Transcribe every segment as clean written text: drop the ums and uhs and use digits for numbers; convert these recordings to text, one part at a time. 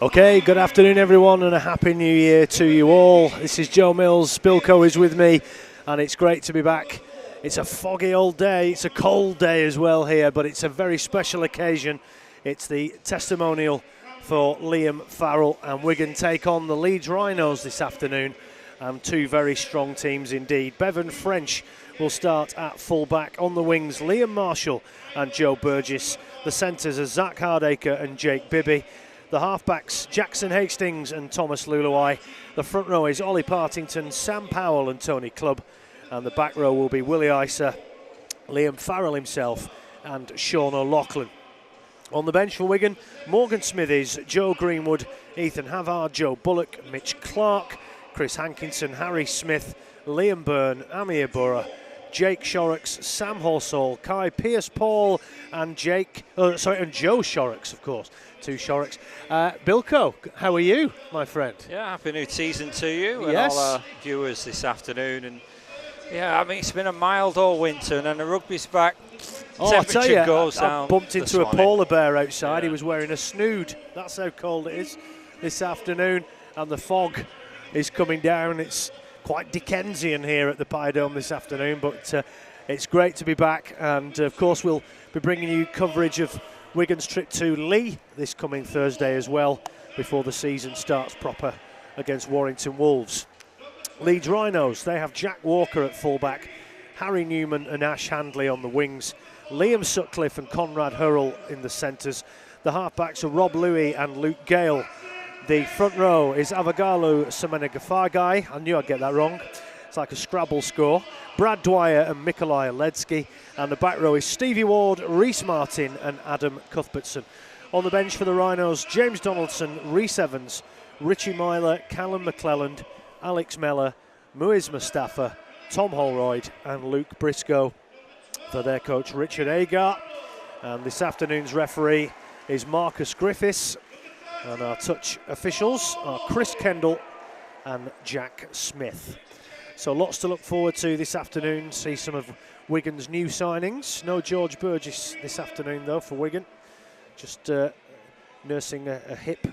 Okay, good afternoon everyone and a happy new year to you all. This is Joe Mills, Bilko is with me and it's great to be back. It's a foggy old day, it's a cold day as well here, but it's a very special occasion. It's the testimonial for Liam Farrell, and Wigan take on the Leeds Rhinos this afternoon. Two very strong teams indeed. Bevan French will start at full-back. On the wings, Liam Marshall and Joe Burgess. The centres are Zach Hardacre and Jake Bibby. The half-backs, Jackson Hastings and Thomas Luluai. The front row is Ollie Partington, Sam Powell and Tony Clubb. And the back row will be Willie Isa, Liam Farrell himself and Sean O'Loughlin. On the bench for Wigan, Morgan Smithies, Joe Greenwood, Ethan Havard, Joe Bullock, Mitch Clark, Chris Hankinson, Harry Smith, Liam Byrne, Amir Burra, Jake Shorrocks, Sam Horsall, Kai Pearce-Paul and Joe Shorrocks, of course. Two Shorrocks. Bilko, how are you, my friend? Yeah, happy new season to you Yes. and all our viewers this afternoon. And yeah, I mean, it's been a mild all winter, and then the rugby's back. Oh, I tell you, goes I down bumped into a morning. polar bear outside. Yeah. He was wearing a snood. That's how cold it is this afternoon. And the fog is coming down. It's quite Dickensian here at the Piedome this afternoon, but it's great to be back. And of course, we'll be bringing you coverage of Wigan's trip to Leigh this coming Thursday as well, before the season starts proper against Warrington Wolves. Leeds Rhinos, they have Jack Walker at fullback, Harry Newman and Ash Handley on the wings, Liam Sutcliffe and Conrad Hurrell in the centres. The halfbacks are Rob Louis and Luke Gale. The front row is Avagalu Semenegafagai. I knew I'd get that wrong. It's like a Scrabble score. Brad Dwyer and Mikolaj Ledsky. And the back row is Stevie Ward, Reece Martin and Adam Cuthbertson. On the bench for the Rhinos, James Donaldson, Rhys Evans, Richie Myler, Callum McClelland, Alex Mellor, Muiz Mustafa, Tom Holroyd and Luke Briscoe. For their coach Richard Agar. And this afternoon's referee is Marcus Griffiths. And our touch officials are Chris Kendall and Jack Smith. So lots to look forward to this afternoon. See some of Wigan's new signings. No George Burgess this afternoon though for Wigan. Just nursing a hip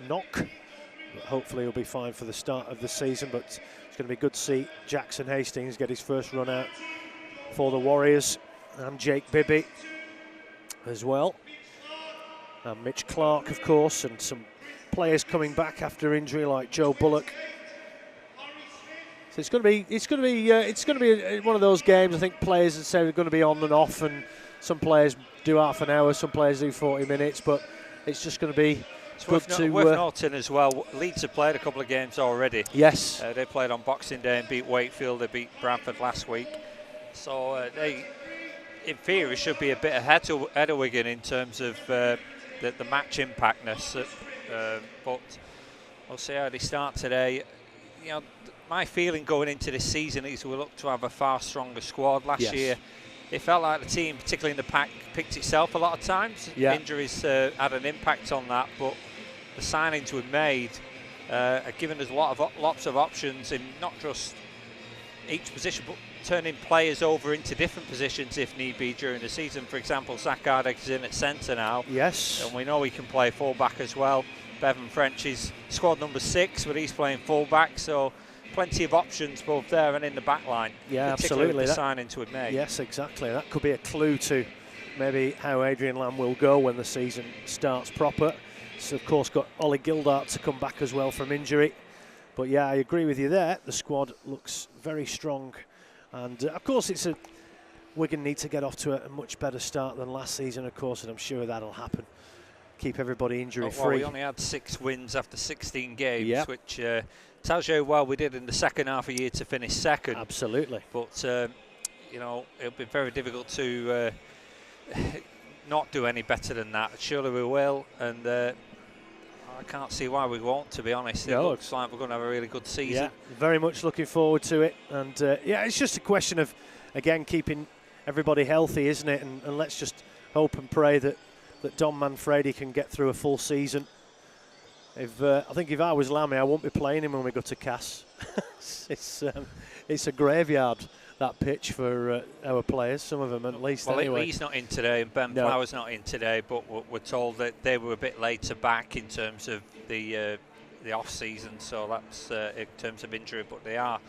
knock. But hopefully he'll be fine for the start of the season. But it's going to be good to see Jackson Hastings get his first run out for the Warriors. And Jake Bibby as well. And Mitch Clark, of course, and some players coming back after injury like Joe Bullock. So it's going to be one of those games. I think players that say they're going to be on and off, and some players do half an hour, some players do 40 minutes, but it's just going to be good to. Worth noting as well, Leeds have played a couple of games already. Yes. They played on Boxing Day and beat Wakefield. They beat Bradford last week. So they, in theory, should be a bit ahead of Wigan in terms of the match impactness. But we'll see how they start today. You know, my feeling going into this season is we look to have a far stronger squad. Last year, it felt like the team, particularly in the pack, picked itself a lot of times. Yeah. Injuries had an impact on that, but the signings we've made are giving us lots of options in not just each position, but turning players over into different positions if need be during the season. For example, Zach Hardacre is in at centre now. Yes. And we know he can play full-back as well. Bevan French is squad number 6, but he's playing full-back, so plenty of options both there and in the back line. Yeah, particularly absolutely. With the signings we've made. Yes, exactly. That could be a clue to maybe how Adrian Lamb will go when the season starts proper. So, of course, got Ollie Gildart to come back as well from injury. But yeah, I agree with you there. The squad looks very strong. And of course, Wigan need to get off to a much better start than last season, of course, and I'm sure that'll happen. Keep everybody injury-free. Well, we only had 6 wins after 16 games, yep. which tells you how well we did in the second half of the year to finish second. Absolutely. But, you know, it'll be very difficult to not do any better than that. Surely we will, and I can't see why we won't, to be honest. It looks like we're going to have a really good season. Yeah, very much looking forward to it. And yeah, it's just a question of, again, keeping everybody healthy, isn't it? And let's just hope and pray that Don Manfredi can get through a full season. I think if I was Lammy, I won't be playing him when we go to Cass. It's a graveyard, that pitch for our players, some of them at least. Well, anyway. Lee's not in today, and Ben Flower's not in today, but we're told that they were a bit later back in terms of the off-season, so that's in terms of injury, but they are.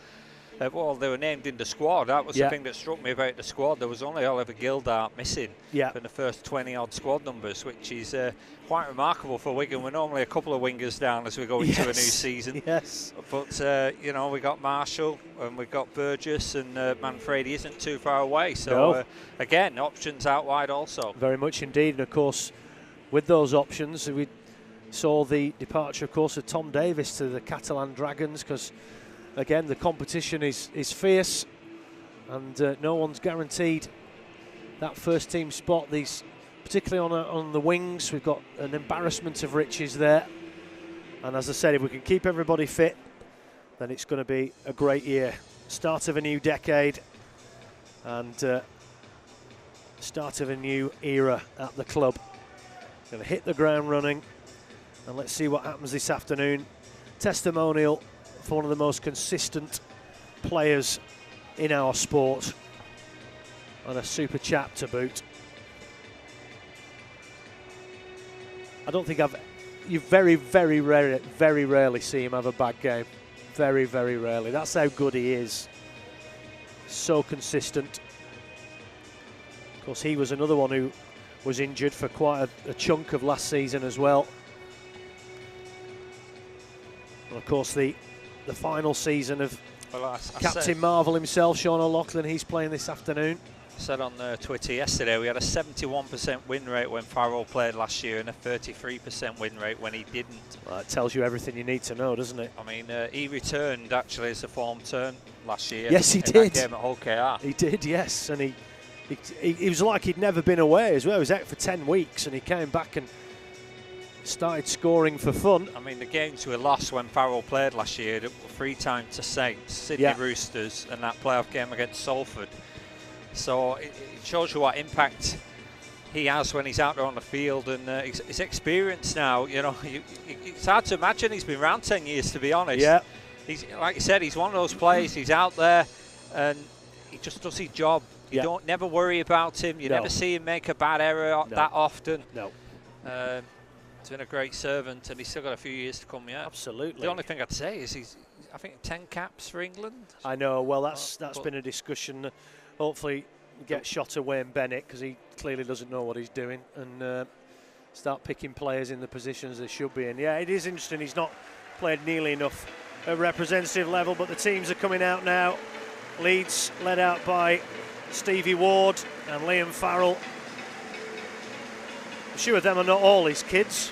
Well, they were named in the squad. That was the thing that struck me about the squad. There was only Oliver Gildart missing from the first 20-odd squad numbers, which is quite remarkable for Wigan. We're normally a couple of wingers down as we go into a new season. Yes. But, you know, we got Marshall and we've got Burgess, and Manfredi isn't too far away. So, again, options out wide also. Very much indeed. And, of course, with those options, we saw the departure, of course, of Tom Davis to the Catalan Dragons, because again, the competition is fierce, and no one's guaranteed that first team spot. These, particularly on the wings, we've got an embarrassment of riches there. And as I said, if we can keep everybody fit, then it's going to be a great year. Start of a new decade, and start of a new era at the club. Going to hit the ground running, and let's see what happens this afternoon. Testimonial for one of the most consistent players in our sport, and a super chap to boot. I don't think you very rarely see him have a bad game. Very rarely. That's how good he is. So consistent. Of course, he was another one who was injured for quite a chunk of last season as well. And of course, the final season of Captain Marvel himself, Sean O'Loughlin, he's playing this afternoon. I said on Twitter yesterday we had a 71% win rate when Farrell played last year and a 33% win rate when he didn't. Well, that tells you everything you need to know, doesn't it? I mean, he returned actually as a form turn last year. Yes, he did. That game at Hull KR. He did, yes, and he was like he'd never been away as well. He was out for 10 weeks and he came back and started scoring for fun. I mean, the games we lost when Farrell played last year, 3 times to Saints, Sydney Roosters, and that playoff game against Salford. So it shows you what impact he has when he's out there on the field, and his experience now. You know, it's hard to imagine he's been around 10 years, to be honest. Yeah. He's, like you said, he's one of those players. He's out there and he just does his job. You don't never worry about him. You never see him make a bad error that often. No. He's been a great servant, and he's still got a few years to come yet. Absolutely. The only thing I'd say is he's, I think, 10 caps for England. I know. Well, that's been a discussion. Hopefully, get shot of Wayne Bennett, because he clearly doesn't know what he's doing, and start picking players in the positions they should be in. Yeah, it is interesting. He's not played nearly enough at representative level, but the teams are coming out now. Leeds led out by Stevie Ward and Liam Farrell. I'm sure them are not all his kids,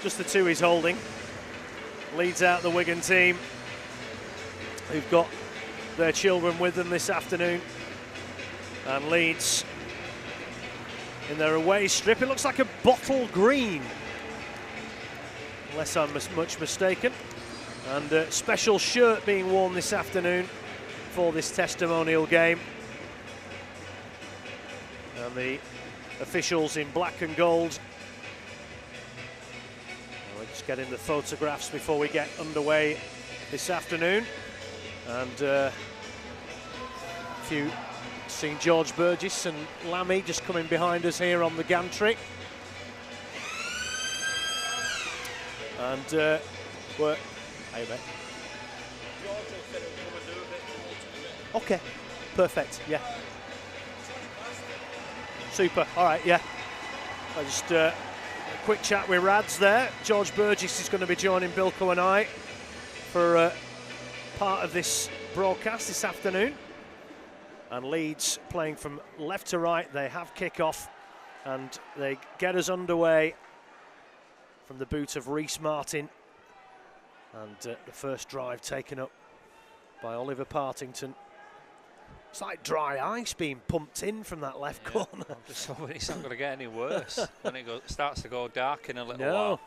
just the 2 he's holding. Leads out the Wigan team, who've got their children with them this afternoon. And Leeds, in their away strip, it looks like a bottle green, unless I'm much mistaken. And a special shirt being worn this afternoon for this testimonial game. And the officials in black and gold. We're just getting the photographs before we get underway this afternoon. And a few, seeing George Burgess and Lammy just coming behind us here on the gantry. And we're... Hey, mate. Okay, perfect, yeah. Super, all right, yeah. I just a quick chat with Rads there. George Burgess is going to be joining Bilko and I for part of this broadcast this afternoon. And Leeds playing from left to right. They have kick-off and they get us underway from the boot of Reece Martin. And the first drive taken up by Oliver Partington. It's like dry ice being pumped in from that left corner. I'm just hoping it's not going to get any worse when it starts to go dark in a little while.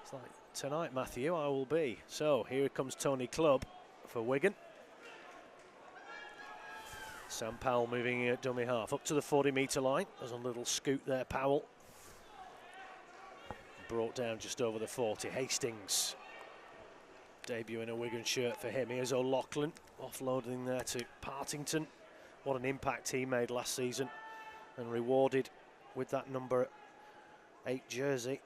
It's like, tonight, Matthew, I will be. So here comes Tony Clubb for Wigan. Sam Powell moving at dummy half up to the 40-metre line. There's a little scoot there, Powell. Brought down just over the 40. Hastings Debut in a Wigan shirt for him. Here's O'Loughlin offloading there to Partington. What an impact he made last season, and rewarded with that number 8 jersey.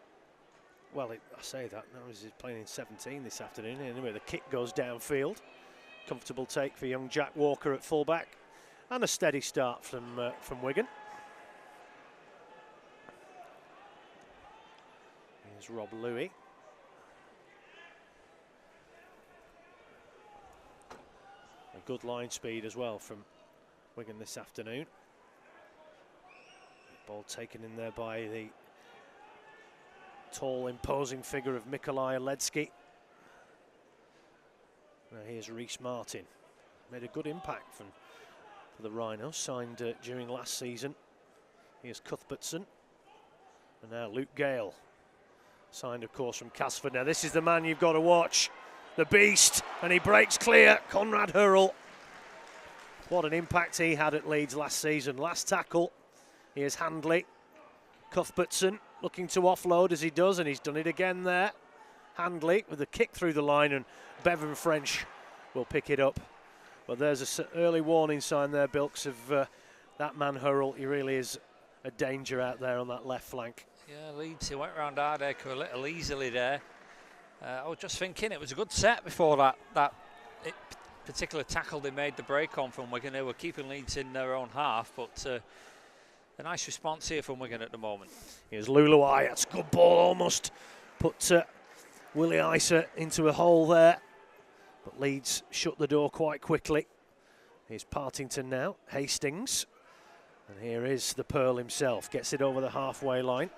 Well, I say that, now he's playing in 17 this afternoon. Anyway, the kick goes downfield. Comfortable take for young Jack Walker at fullback. And a steady start from Wigan. Here's Rob Louis. A good line speed as well from Wigan this afternoon. Ball taken in there by the tall, imposing figure of Mikolaj Ledsky. Now here's Reece Martin. Made a good impact for the Rhinos, signed during last season. Here's Cuthbertson. And now Luke Gale, signed of course from Casford. Now this is the man you've got to watch. The beast, and he breaks clear. Conrad Hurrell. What an impact he had at Leeds last season. Last tackle. Here's Handley. Cuthbertson looking to offload as he does, and he's done it again there. Handley with a kick through the line, and Bevan French will pick it up. But there's an early warning sign there, Bilks, of that man Hurrell. He really is a danger out there on that left flank. Yeah, Leeds, he went round Hardacre a little easily there. I was just thinking it was a good set before that particular tackle they made the break on from Wigan. They were keeping Leeds in their own half, but a nice response here from Wigan at the moment. Here's Luluai, that's a good ball, almost put Willie Isa into a hole there, but Leeds shut the door quite quickly. Here's Partington now, Hastings, and here is the Pearl himself, gets it over the halfway line.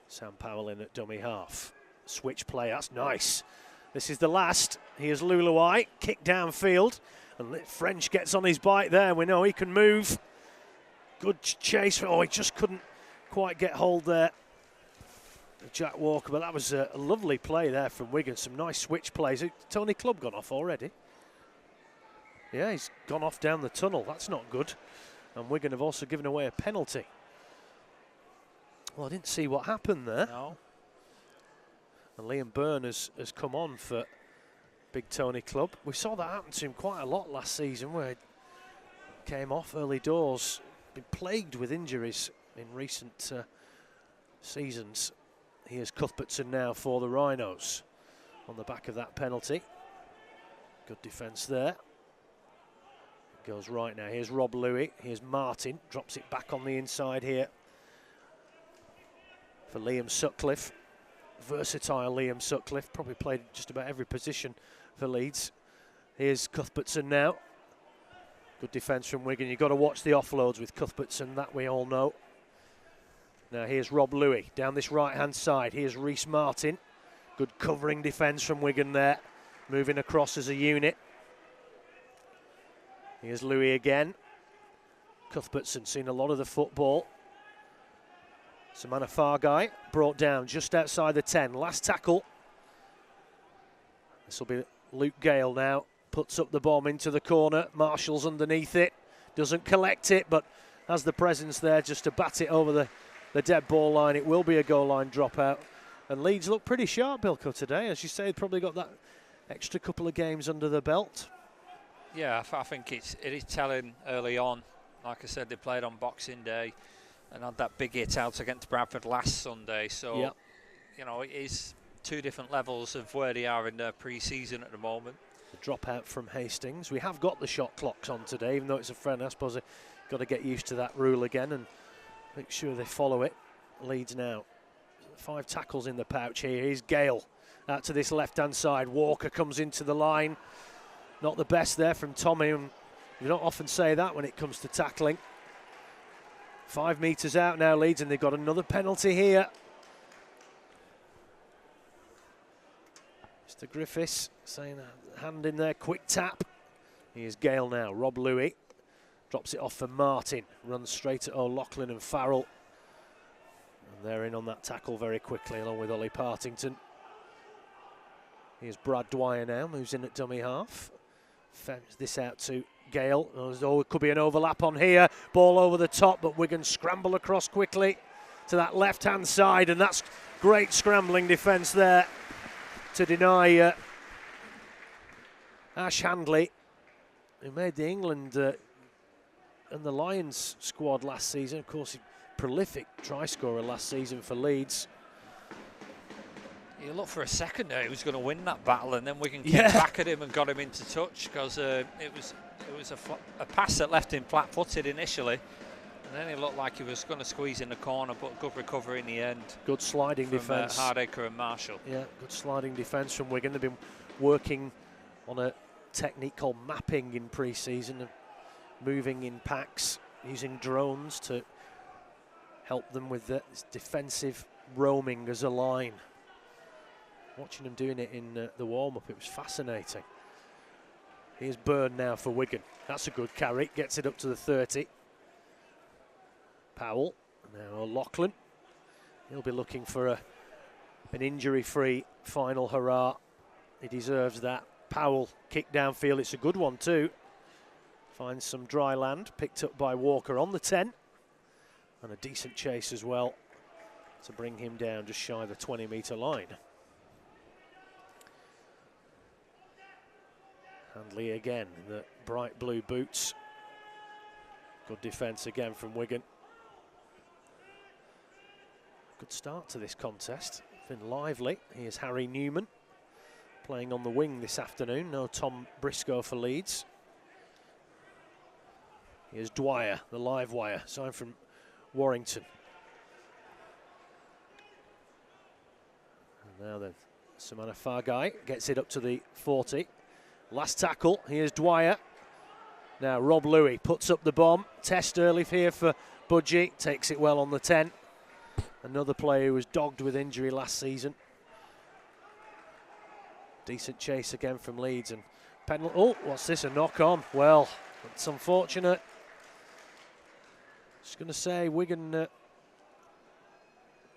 Sam Powell in at dummy half. Switch play, that's nice. This is the last. Here's Luluai, kick downfield, and French gets on his bike there. We know he can move. Good chase. Oh, he just couldn't quite get hold there, Jack Walker, but that was a lovely play there from Wigan. Some nice switch plays. Tony Clubb gone off already. Yeah, he's gone off down the tunnel. That's not good. And Wigan have also given away a penalty. Well, I didn't see what happened there. No. And Liam Byrne has come on for Big Tony Clubb. We saw that happen to him quite a lot last season, where he came off early doors. Been plagued with injuries in recent seasons. Here's Cuthbertson now for the Rhinos on the back of that penalty. Good defence there. Goes right now. Here's Rob Louis. Here's Martin. Drops it back on the inside here for Liam Sutcliffe. Versatile Liam Sutcliffe. Probably played just about every position for Leeds. Here's Cuthbertson now. Good defence from Wigan. You've got to watch the offloads with Cuthbertson, that we all know. Now here's Rob Louis down this right-hand side. Here's Reece Martin. Good covering defence from Wigan there. Moving across as a unit. Here's Louis again. Cuthbertson seen a lot of the football. Samana Fargai brought down just outside the 10. Last tackle. This will be Luke Gale now. Puts up the bomb into the corner. Marshall's underneath it. Doesn't collect it, but has the presence there just to bat it over the dead ball line. It will be a goal line dropout. And Leeds look pretty sharp, Bilko, today. As you say, they've probably got that extra couple of games under the belt. Yeah, I think it is telling early on. Like I said, they played on Boxing Day and had that big hit out against Bradford last Sunday. So, yep. You know, it is two different levels of where they are in their pre-season at the moment. The dropout from Hastings. We have got the shot clocks on today, even though it's a friend. I suppose they've got to get used to that rule again and make sure they follow it. Leeds now. 5 tackles in the pouch here. Here's Gale out to this left-hand side. Walker comes into the line. Not the best there from Tommy. And you don't often say that when it comes to tackling. 5 metres out now, Leeds, and they've got another penalty here. Mr. Griffiths saying a hand in there, quick tap. Here's Gale now, Rob Louis. Drops it off for Martin. Runs straight at O'Loughlin and Farrell. And they're in on that tackle very quickly, along with Ollie Partington. Here's Brad Dwyer now, moves in at dummy half. Femmes this out to Gale. Oh, it could be an overlap on here. Ball over the top, but Wigan scramble across quickly to that left-hand side, and that's great scrambling defence there. to deny Ash Handley, who made the England and the Lions squad last season. Of course, prolific try scorer last season for Leeds. You look for a second there, he was going to win that battle, and then Wigan came back at him and got him into touch, because it was a pass that left him flat-footed initially, and then it looked like he was going to squeeze in the corner, but good recovery in the end. Good sliding from defence. Hardacre and Marshall. Yeah, good sliding defence from Wigan. They've been working on a technique called mapping in pre-season, moving in packs, using drones to help them with this defensive roaming as a line. Watching them doing it in the warm-up, it was fascinating. Here's Byrne now for Wigan. That's a good carry, gets it up to the 30. Powell, now Lachlan. He'll be looking for an injury-free final hurrah. He deserves that. Powell kick downfield, it's a good one too. Finds some dry land, picked up by Walker on the 10. And a decent chase as well to bring him down just shy of the 20-metre line. Handley again in the bright blue boots. Good defence again from Wigan. Good start to this contest. Been lively. Here's Harry Newman playing on the wing this afternoon. No Tom Briscoe for Leeds. Here's Dwyer, the live wire, signed from Warrington. And now then, Samana Fargai gets it up to the 40. Last tackle, here's Dwyer. Now Rob Louis puts up the bomb. Test early here for Budgie, takes it well on the 10. Another player who was dogged with injury last season. Decent chase again from Leeds, and penalty. Oh, what's this, a knock on? Well, it's unfortunate. Just going to say Wigan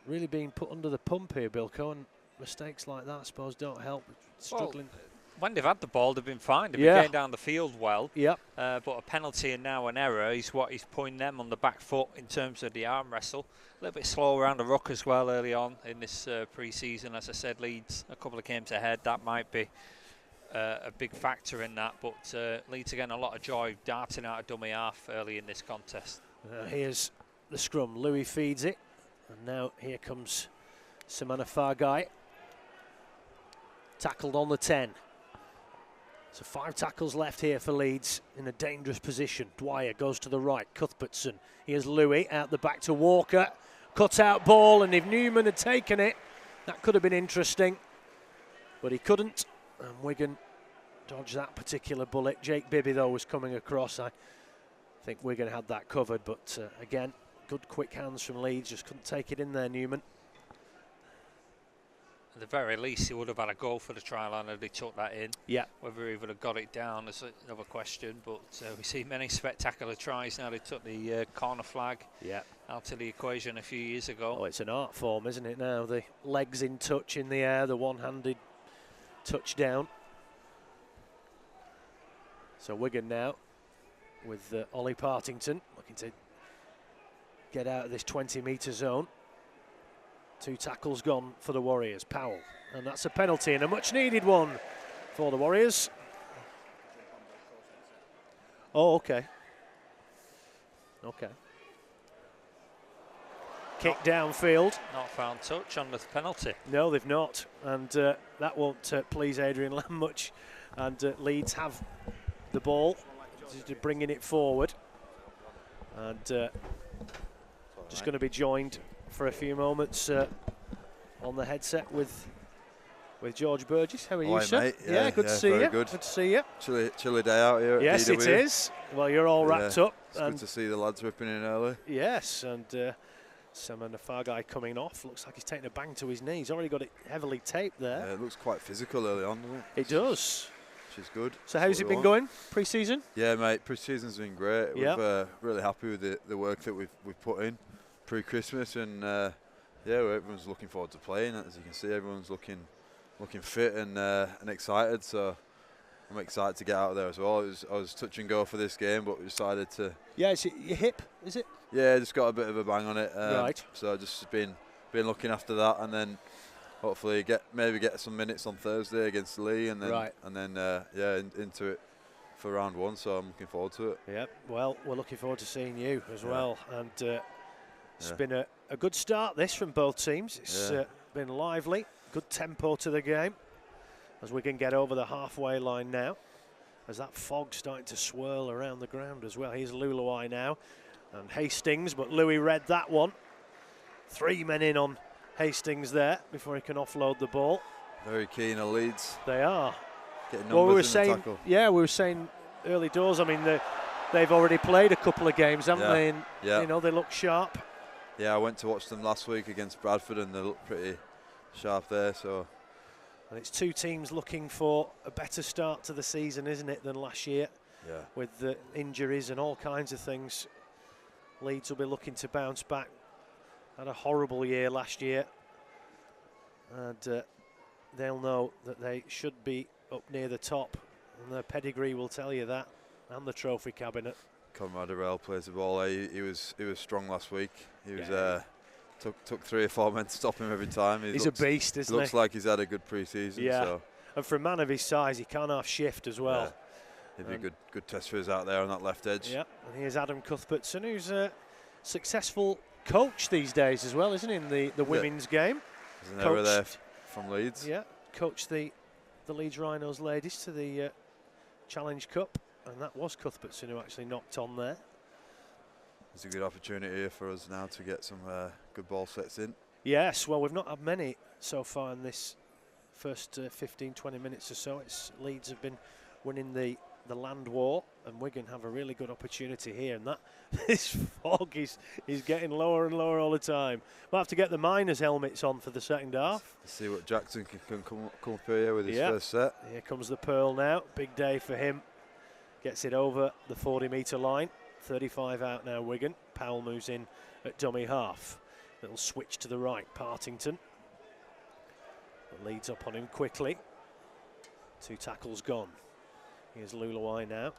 really being put under the pump here, Bilko, and mistakes like that I suppose don't help. Struggling. Well, when they've had the ball, they've been fine. They've been getting down the field well. Yep. But a penalty and now an error is what is putting them on the back foot in terms of the arm wrestle. A little bit slow around the ruck as well early on in this pre-season. As I said, Leeds a couple of games ahead. That might be a big factor in that. But Leeds again, a lot of joy darting out a dummy half early in this contest. Here's the scrum. Louis feeds it. And now here comes Samana Fargai. Tackled on the 10. So 5 tackles left here for Leeds in a dangerous position. Dwyer goes to the right, Cuthbertson. Here's Louis out the back to Walker. Cut out ball, and if Newman had taken it, that could have been interesting. But he couldn't, and Wigan dodged that particular bullet. Jake Bibby, though, was coming across. I think Wigan had that covered, but again, good quick hands from Leeds. Just couldn't take it in there, Newman. At the very least, he would have had a goal for the try line if he took that in. Yeah. Whether he would have got it down is another question. But we see many spectacular tries now. They took the corner flag out of the equation a few years ago. Oh, it's an art form, isn't it now? The legs in touch in the air, the one-handed touchdown. So Wigan now with Ollie Partington looking to get out of this 20-metre zone. 2 tackles gone for the Warriors. Powell, and that's a penalty, and a much-needed one for the Warriors. Oh, okay. Okay. Kick downfield. Not found touch on the penalty. No, they've not, and that won't please Adrian Lamb much. And Leeds have the ball, just bringing it forward, and just going to be joined for a few moments on the headset with George Burgess. How are you, sir? Mate. Yeah, good to see you. Good to see you. Chilly day out here at Yes, DW. it is. Well, you're all wrapped up. It's good to see the lads whipping in early. Yes, and Samana Fargai coming off. Looks like he's taking a bang to his knee. He's already got it heavily taped there. Yeah, it looks quite physical early on, doesn't it? It does. Which is good. So how's it been going, pre-season? Yeah, mate, pre-season's been great. Yep. We're really happy with the work that we've put in pre-Christmas, and yeah, everyone's looking forward to playing. As you can see, everyone's looking fit and excited. So I'm excited to get out there as well. I was touch and go for this game, but we decided to. Yeah, is it your hip? Is it? Yeah, just got a bit of a bang on it. Right. So just been looking after that, and then hopefully maybe get some minutes on Thursday against Lee, and then into it for round 1. So I'm looking forward to it. Yep. Well, we're looking forward to seeing you as well. And it's been a good start this from both teams. It's been lively, good tempo to the game as we can get over the halfway line now. As that fog's starting to swirl around the ground as well. Here's Luluai now and Hastings, but Louis read that one. 3 men in on Hastings there before he can offload the ball. Very keen on Leeds. They are. Getting numbers in the tackle. Yeah, we were saying early doors, I mean, they've already played a couple of games, haven't they? And, you know, they look sharp. Yeah, I went to watch them last week against Bradford and they look pretty sharp there. So. And it's 2 teams looking for a better start to the season, isn't it, than last year? Yeah. With the injuries and all kinds of things. Leeds will be looking to bounce back. Had a horrible year last year. And they'll know that they should be up near the top. And their pedigree will tell you that. And the trophy cabinet. Conrad Arell plays the ball. He was strong last week. He was took 3 or 4 men to stop him every time. He's a beast, isn't he? Looks like he's had a good pre-season. Yeah, so. And for a man of his size, he can't half shift as well. Yeah. He'd be a good test for us out there on that left edge. Yeah, and here's Adam Cuthbertson, who's a successful coach these days as well, isn't he, in the women's game? There's an error there from Leeds. Yeah, coached the Leeds Rhinos ladies to the Challenge Cup, and that was Cuthbertson who actually knocked on there. There's a good opportunity here for us now to get some good ball sets in. Yes, well, we've not had many so far in this first 15, 20 minutes or so. Leeds have been winning the land war, and Wigan have a really good opportunity here. And this fog is getting lower and lower all the time. We'll have to get the miners' helmets on for the second half. Let's see what Jackson can come up here with his first set. Here comes the Pearl now. Big day for him. Gets it over the 40-metre line. 35 out now, Wigan. Powell moves in at dummy half. Little switch to the right, Partington. But leads up on him quickly. 2 tackles gone. Here's Luluai now.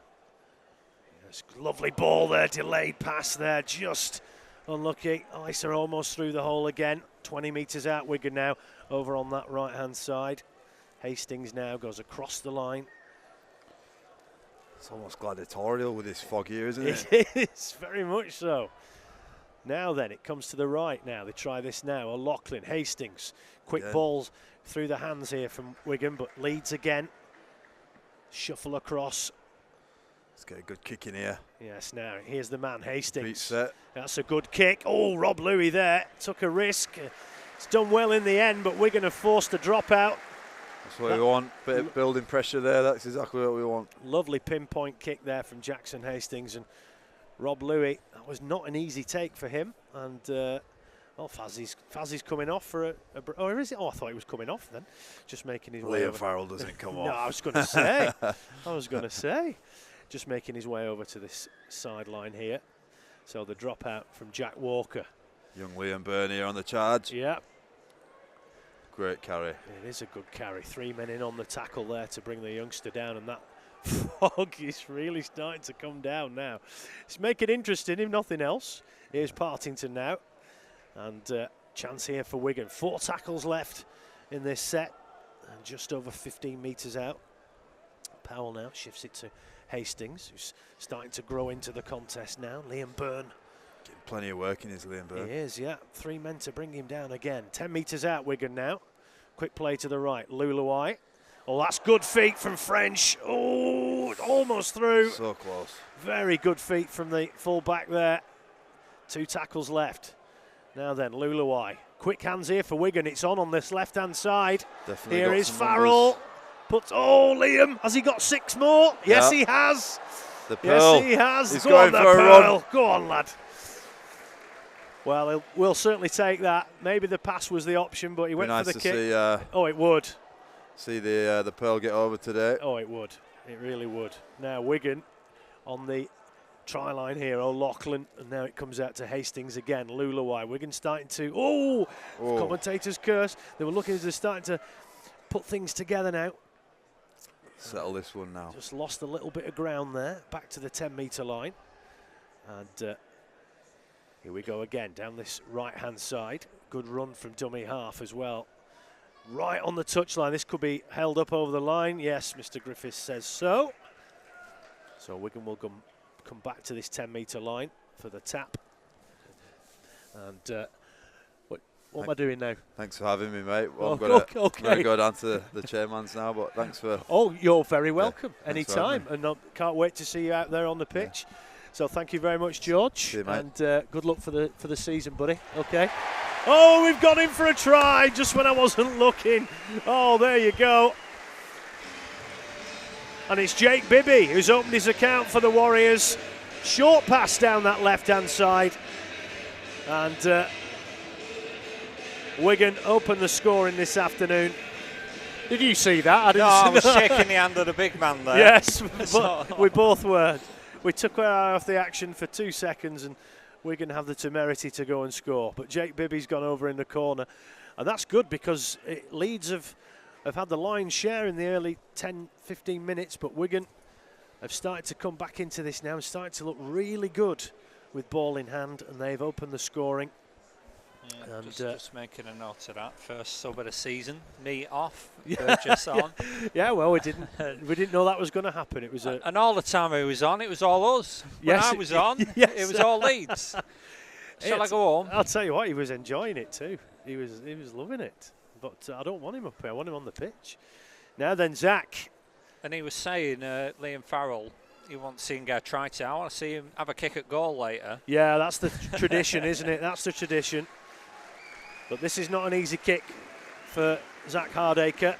Yes, lovely ball there, delayed pass there, just unlucky. Isa almost through the hole again. 20 metres out, Wigan now, over on that right-hand side. Hastings now goes across the line. It's almost gladiatorial with this fog here, isn't it? It is, very much so. Now then, it comes to the right now. They try this now. O'Loughlin, Hastings. Quick balls through the hands here from Wigan, but Leeds again. Shuffle across. Let's get a good kick in here. Yes, now, here's the man, Hastings. Beat set. That's a good kick. Oh, Rob Louis there. Took a risk. It's done well in the end, but Wigan are forced to drop out. That's what we want. Bit of building pressure there. That's exactly what we want. Lovely pinpoint kick there from Jackson Hastings, and Rob Louis. That was not an easy take for him. And Fazzy's coming off for or is it? Oh, I thought he was coming off then. Just making his way. Liam over. Farrell doesn't come off. No, I was going to say. Just making his way over to this sideline here. So the dropout from Jack Walker. Young Liam Byrne here on the charge. Yeah. Great carry. It is a good carry. 3 men in on the tackle there to bring the youngster down, and that fog is really starting to come down now. It's making it interesting, if nothing else. Here's Partington now, and chance here for Wigan. 4 tackles left in this set, and just over 15 metres out. Powell now shifts it to Hastings, who's starting to grow into the contest now. Liam Byrne. Getting plenty of work in his Liam Byrne. He is, yeah. 3 men to bring him down again. 10 metres out, Wigan now. Quick play to the right. Luluai. Oh, that's good feet from French. Oh, almost through. So close. Very good feet from the full-back there. 2 tackles left. Now then, Luluai. Quick hands here for Wigan. It's on this left-hand side. Definitely here is Farrell. Liam. Has he got 6 more? Yes, he has. The Pearl. Yes, he has. He's Go on, going for a run. Go on, lad. Well, we'll certainly take that. Maybe the pass was the option, but he went for the kick. See, it would. See the Pearl get over today. Oh, it would. It really would. Now Wigan on the try line here. O'Loughlin, and now it comes out to Hastings again. Luluai. Wigan starting to. Commentators curse. They were looking as they're starting to put things together now. Settle this one now. Just lost a little bit of ground there. Back to the 10-metre line, and. Here we go again, down this right-hand side. Good run from dummy half as well. right on the touchline. This could be held up over the line. Yes, Mr. Griffiths says so. So Wigan will come back to this 10-metre line for the tap. And what am I doing now? Thanks for having me, mate. Well, I'm okay. going to go down to the chairman's now, but thanks for... Oh, you're very welcome. Yeah, anytime. And can't wait to see you out there on the pitch. Yeah. So thank you very much, George. See you, mate. And good luck for the season, buddy. Okay. Oh, we've got in for a try just when I wasn't looking. Oh, there you go. And it's Jake Bibby who's opened his account for the Warriors. Short pass down that left-hand side. And Wigan opened the scoring this afternoon. Did you see that? I was shaking the hand of the big man there. Yes, we both were. We took our eye off the action for 2 seconds and Wigan have the temerity to go and score. But Jake Bibby's gone over in the corner. And that's good because Leeds have had the lion's share in the early 10-15 minutes, but Wigan have started to come back into this now and started to look really good with ball in hand, and they've opened the scoring. Yeah, and just making a note of that. First sub of the season, me off, Burgess on. Yeah, well, we didn't know that was going to happen. It was and all the time he was on, it was all us. When I was on, it was all Leeds. Shall I go home? I'll tell you what, he was enjoying it too. He was loving it. But I don't want him up here. I want him on the pitch. Now then, Zach. And he was saying, Liam Farrell, he wants to see him get a try to. I want to see him have a kick at goal later. Yeah, that's the tradition, isn't it? That's the tradition. But this is not an easy kick for Zach Hardacre,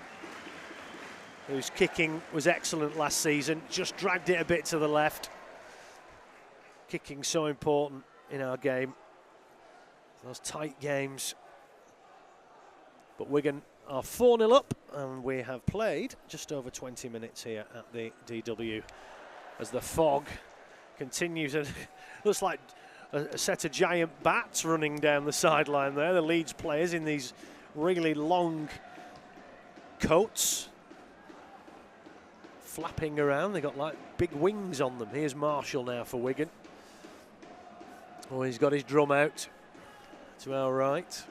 whose kicking was excellent last season. Just dragged it a bit to the left. Kicking so important in our game. Those tight games. But Wigan are 4-0 up, and we have played just over 20 minutes here at the DW as the fog continues. It looks like a set of giant bats running down the sideline there. The Leeds players in these really long coats flapping around. They've got like big wings on them. Here's Marshall now for Wigan. Oh, he's got his drum out to our right.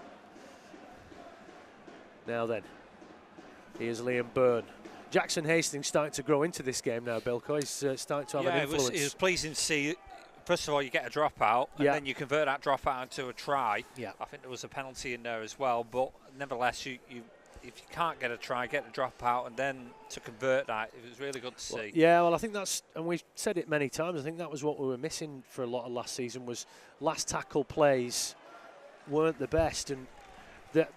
Now then, here's Liam Byrne. Jackson Hastings starting to grow into this game now, Bilko. He's starting to have an influence. It was pleasing to see. First of all, you get a dropout, and then you convert that dropout into a try. Yeah. I think there was a penalty in there as well, but nevertheless, if you can't get a try, get the dropout, and then to convert that, it was really good to see. Yeah, well, I think that's, and we've said it many times, I think that was what we were missing for a lot of last season, was last tackle plays weren't the best, and that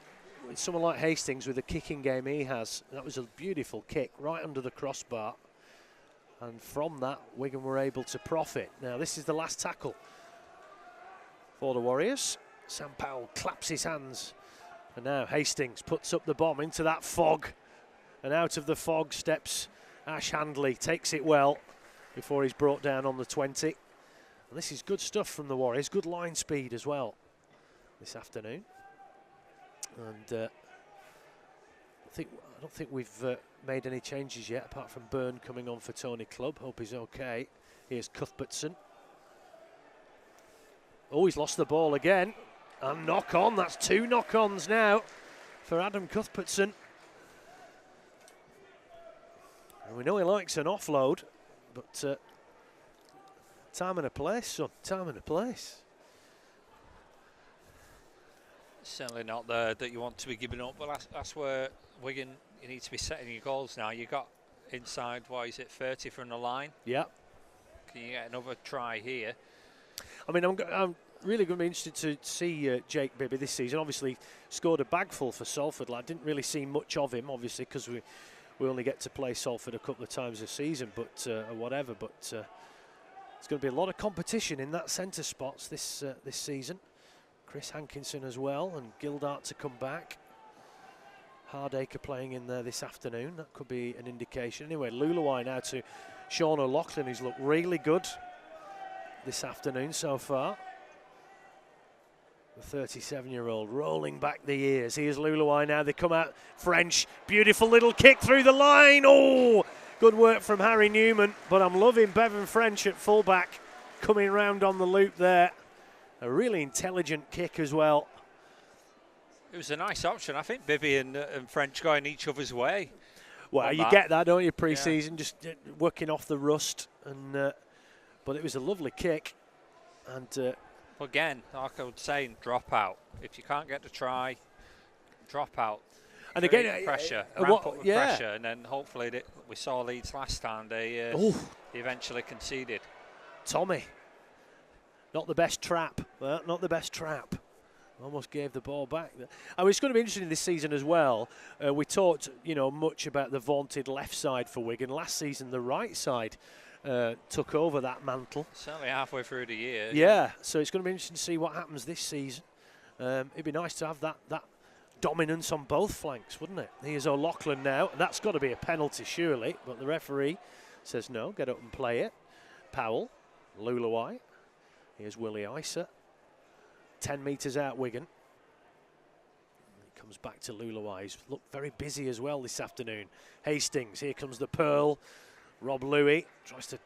someone like Hastings with the kicking game he has, that was a beautiful kick right under the crossbar. And from that, Wigan were able to profit. Now, this is the last tackle for the Warriors. Sam Powell claps his hands. And now Hastings puts up the bomb into that fog. And out of the fog steps Ash Handley, takes it well before he's brought down on the 20. And this is good stuff from the Warriors. Good line speed as well this afternoon. And I don't think we've made any changes yet, apart from Byrne coming on for Tony Clubb. Hope he's okay. Here's Cuthbertson. Oh, he's lost the ball again. And knock on. That's 2 knock-ons now for Adam Cuthbertson. And we know he likes an offload, but time and a place, son. Time and a place. Certainly not there that you want to be giving up, but that's where Wigan, you need to be setting your goals now. You got inside, what is it, 30 from the line? Yeah. Can you get another try here? I mean, I'm really going to be interested to see Jake Bibby this season. Obviously, scored a bagful for Salford. I didn't really see much of him, obviously, because we only get to play Salford a couple of times a season, but or whatever. But there's going to be a lot of competition in that centre spots this season. Chris Hankinson as well, and Gildart to come back. Hardacre playing in there this afternoon. That could be an indication. Anyway, Luluai now to Sean O'Loughlin, who's looked really good this afternoon so far. The 37-year-old rolling back the years. Here's Luluai now. They come out French. Beautiful little kick through the line. Oh, good work from Harry Newman. But I'm loving Bevan French at fullback coming round on the loop there. A really intelligent kick as well. It It was a nice option. I think Bibby and French going each other's way. Well, you get that, don't you, pre-season, just working off the rust. And but it was a lovely kick. And again, like I was saying, drop out. If you can't get the try, drop out. And again, pressure, ramp up with pressure, and then hopefully we saw Leeds last time. They eventually conceded. Tommy, not the best trap. Not the best trap. Almost gave the ball back. And it's going to be interesting this season as well. We talked, much about the vaunted left side for Wigan. Last season, the right side took over that mantle. Certainly halfway through the year. Yeah, so it's going to be interesting to see what happens this season. It'd be nice to have that dominance on both flanks, wouldn't it? Here's O'Loughlin now. That's got to be a penalty, surely. But the referee says no, get up and play it. Powell, Lulawai. Here's Willie Isa. 10 metres out Wigan. He comes back to Lulawai. He's looked very busy as well this afternoon. Hastings, here comes the Pearl. Rob Louis tries to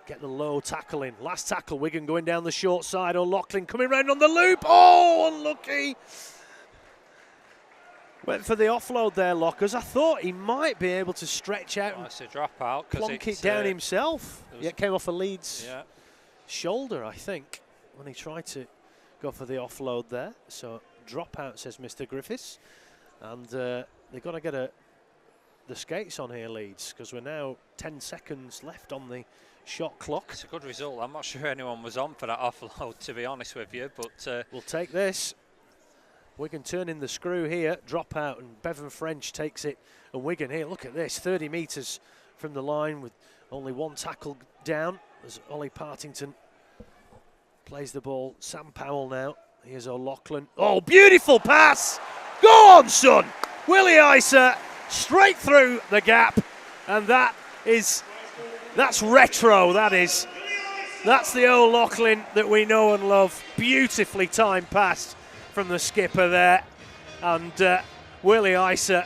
get the low tackle in. Last tackle, Wigan going down the short side. O'Loughlin coming round on the loop. Oh, unlucky. Went for the offload there, Lockers. I thought he might be able to stretch out and it's a drop out, plonk it down himself. It came off a Leeds shoulder, I think, when he tried to go for the offload there. So drop out, says Mr. Griffiths. And they've got to get the skates on here, Leeds, because we're now 10 seconds left on the shot clock. It's a good result. I'm not sure anyone was on for that offload, to be honest with you, but we'll take this. Wigan turning the screw here, drop out, and Bevan French takes it. And Wigan here, look at this, 30 metres from the line with only one tackle down as Ollie Partington plays the ball. Sam Powell now. Here's O'Loughlin. Oh, beautiful pass! Go on, son! Willie Isa straight through the gap, and that's retro, that is. That's the O'Loughlin that we know and love. Beautifully timed pass from the skipper there, and Willie Isa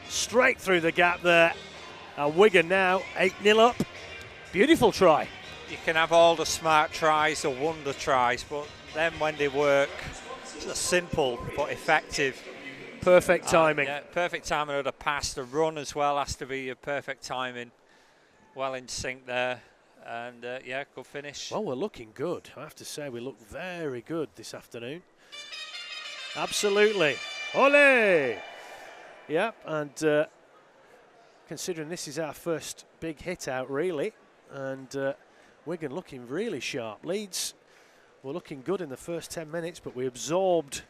straight through the gap there. And Wigan now 8-0 up. Beautiful try. You can have all the smart tries, the wonder tries, but then when they work, it's a simple but effective. Perfect timing. Perfect timing of the pass. The run as well has to be a perfect timing. Well in sync there. And good finish. Well, we're looking good. I have to say, we look very good this afternoon. Absolutely. Ole! Yep, and considering this is our first big hit out, really, and Wigan looking really sharp. Leeds were looking good in the first 10 minutes, but we absorbed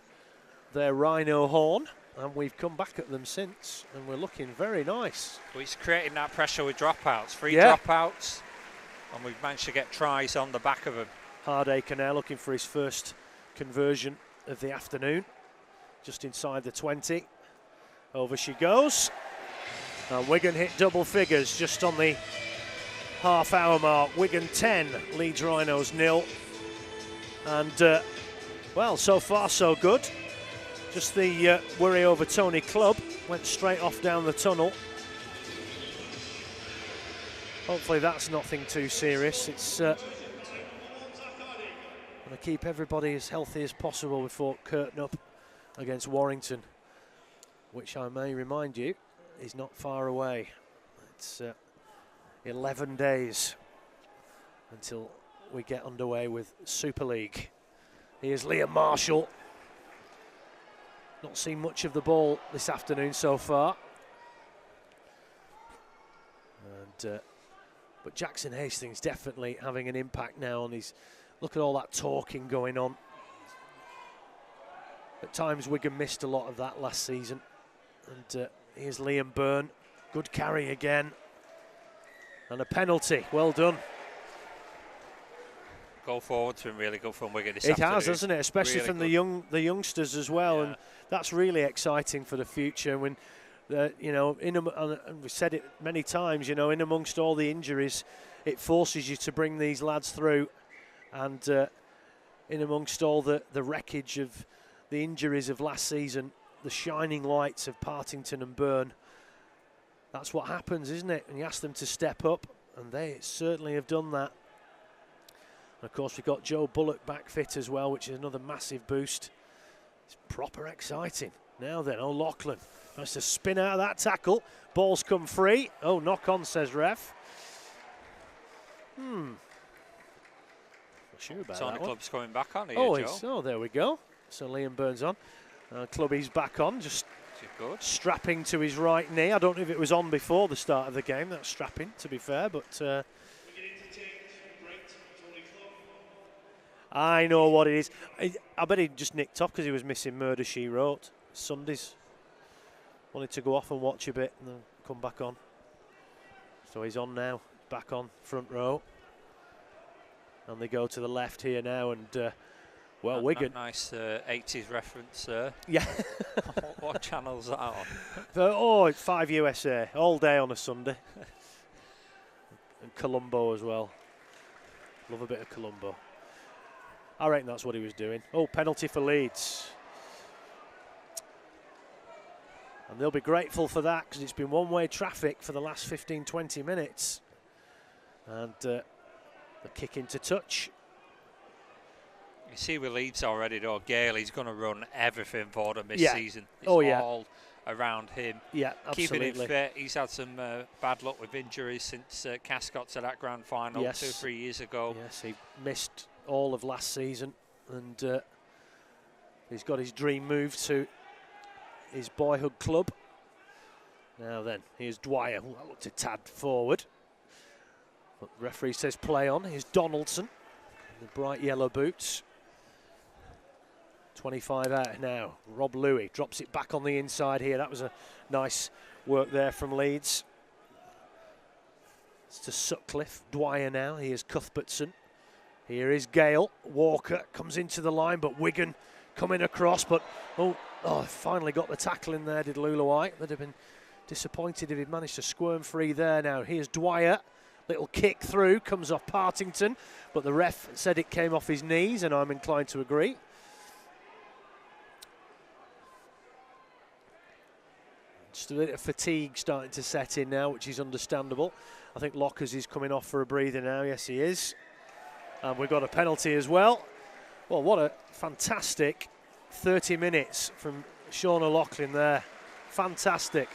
their rhino horn, and we've come back at them since, and we're looking very nice. Well, he's creating that pressure with dropouts, three dropouts, and we've managed to get tries on the back of them. Hardacre now looking for his first conversion of the afternoon, just inside the 20. Over she goes, and Wigan hit double figures just on the half-hour mark. Wigan 10, Leeds Rhinos 0, and well, so far so good. Just the worry over Tony Clubb went straight off down the tunnel. Hopefully that's nothing too serious. It's going to keep everybody as healthy as possible before curtain up against Warrington, which I may remind you is not far away. It's 11 days until we get underway with Super League. Here's Liam Marshall. Not seen much of the ball this afternoon so far. And but Jackson Hastings definitely having an impact now on his. Look at all that talking going on. At times Wigan missed a lot of that last season. And here's Liam Byrne. Good carry again. And a penalty. Well done. Go forward to him, really good from Wigan this afternoon. It has, hasn't it? Especially really from the youngsters as well. Yeah. And that's really exciting for the future. When and we've said it many times, in amongst all the injuries, it forces you to bring these lads through. And in amongst all the wreckage of the injuries of last season, the shining lights of Partington and Byrne, that's what happens, isn't it? And you ask them to step up, and they certainly have done that. And of course, we've got Joe Bullock back fit as well, which is another massive boost. It's proper exciting. Now then, O'Loughlin has to spin out of that tackle. Ball's come free. Oh, knock on, says ref. Not sure about Tony that one. Club's coming back on here, Oh, Joe. there we go. So Liam Burns on. Clubby's back on, just Good. strapping to his right knee. I don't know if it was on before the start of the game, that strapping, to be fair, but I know what it is. I bet he just nicked off because he was missing Murder, She Wrote. Sundays. Wanted to go off and watch a bit and then come back on. So he's on now, back on, front row. And they go to the left here now, and Wigan. Nice 80s reference, sir. Yeah. What channel's that on? It's 5 USA, all day on a Sunday. And Colombo as well. Love a bit of Colombo. I reckon that's what he was doing. Oh, penalty for Leeds. And they'll be grateful for that because it's been one-way traffic for the last 15-20 minutes. And the kick into touch. You see with Leeds already, though, Gale, he's going to run everything for them this season. It's all around him. Yeah, absolutely. Keeping him fit. He's had some bad luck with injuries since Cass got to that grand final 2 or 3 years ago. Yes, he missed all of last season, and he's got his dream move to his boyhood club. Now then, here's Dwyer. Ooh, that looked a tad forward. But the referee says play on. Here's Donaldson in the bright yellow boots. 25 out now. Rob Louis drops it back on the inside here. That was a nice work there from Leeds. It's to Sutcliffe. Dwyer now. Here's Cuthbertson. Here is Gale. Walker comes into the line, but Wigan coming across. But finally got the tackle in there, did Lulawai. They'd have been disappointed if he'd managed to squirm free there. Now here's Dwyer. Little kick through, comes off Partington, but the ref said it came off his knees, and I'm inclined to agree. Just a bit of fatigue starting to set in now, which is understandable. I think Lockers is coming off for a breather now. Yes, he is. And we've got a penalty as well. Well, what a fantastic 30 minutes from Sean O'Loughlin there. Fantastic.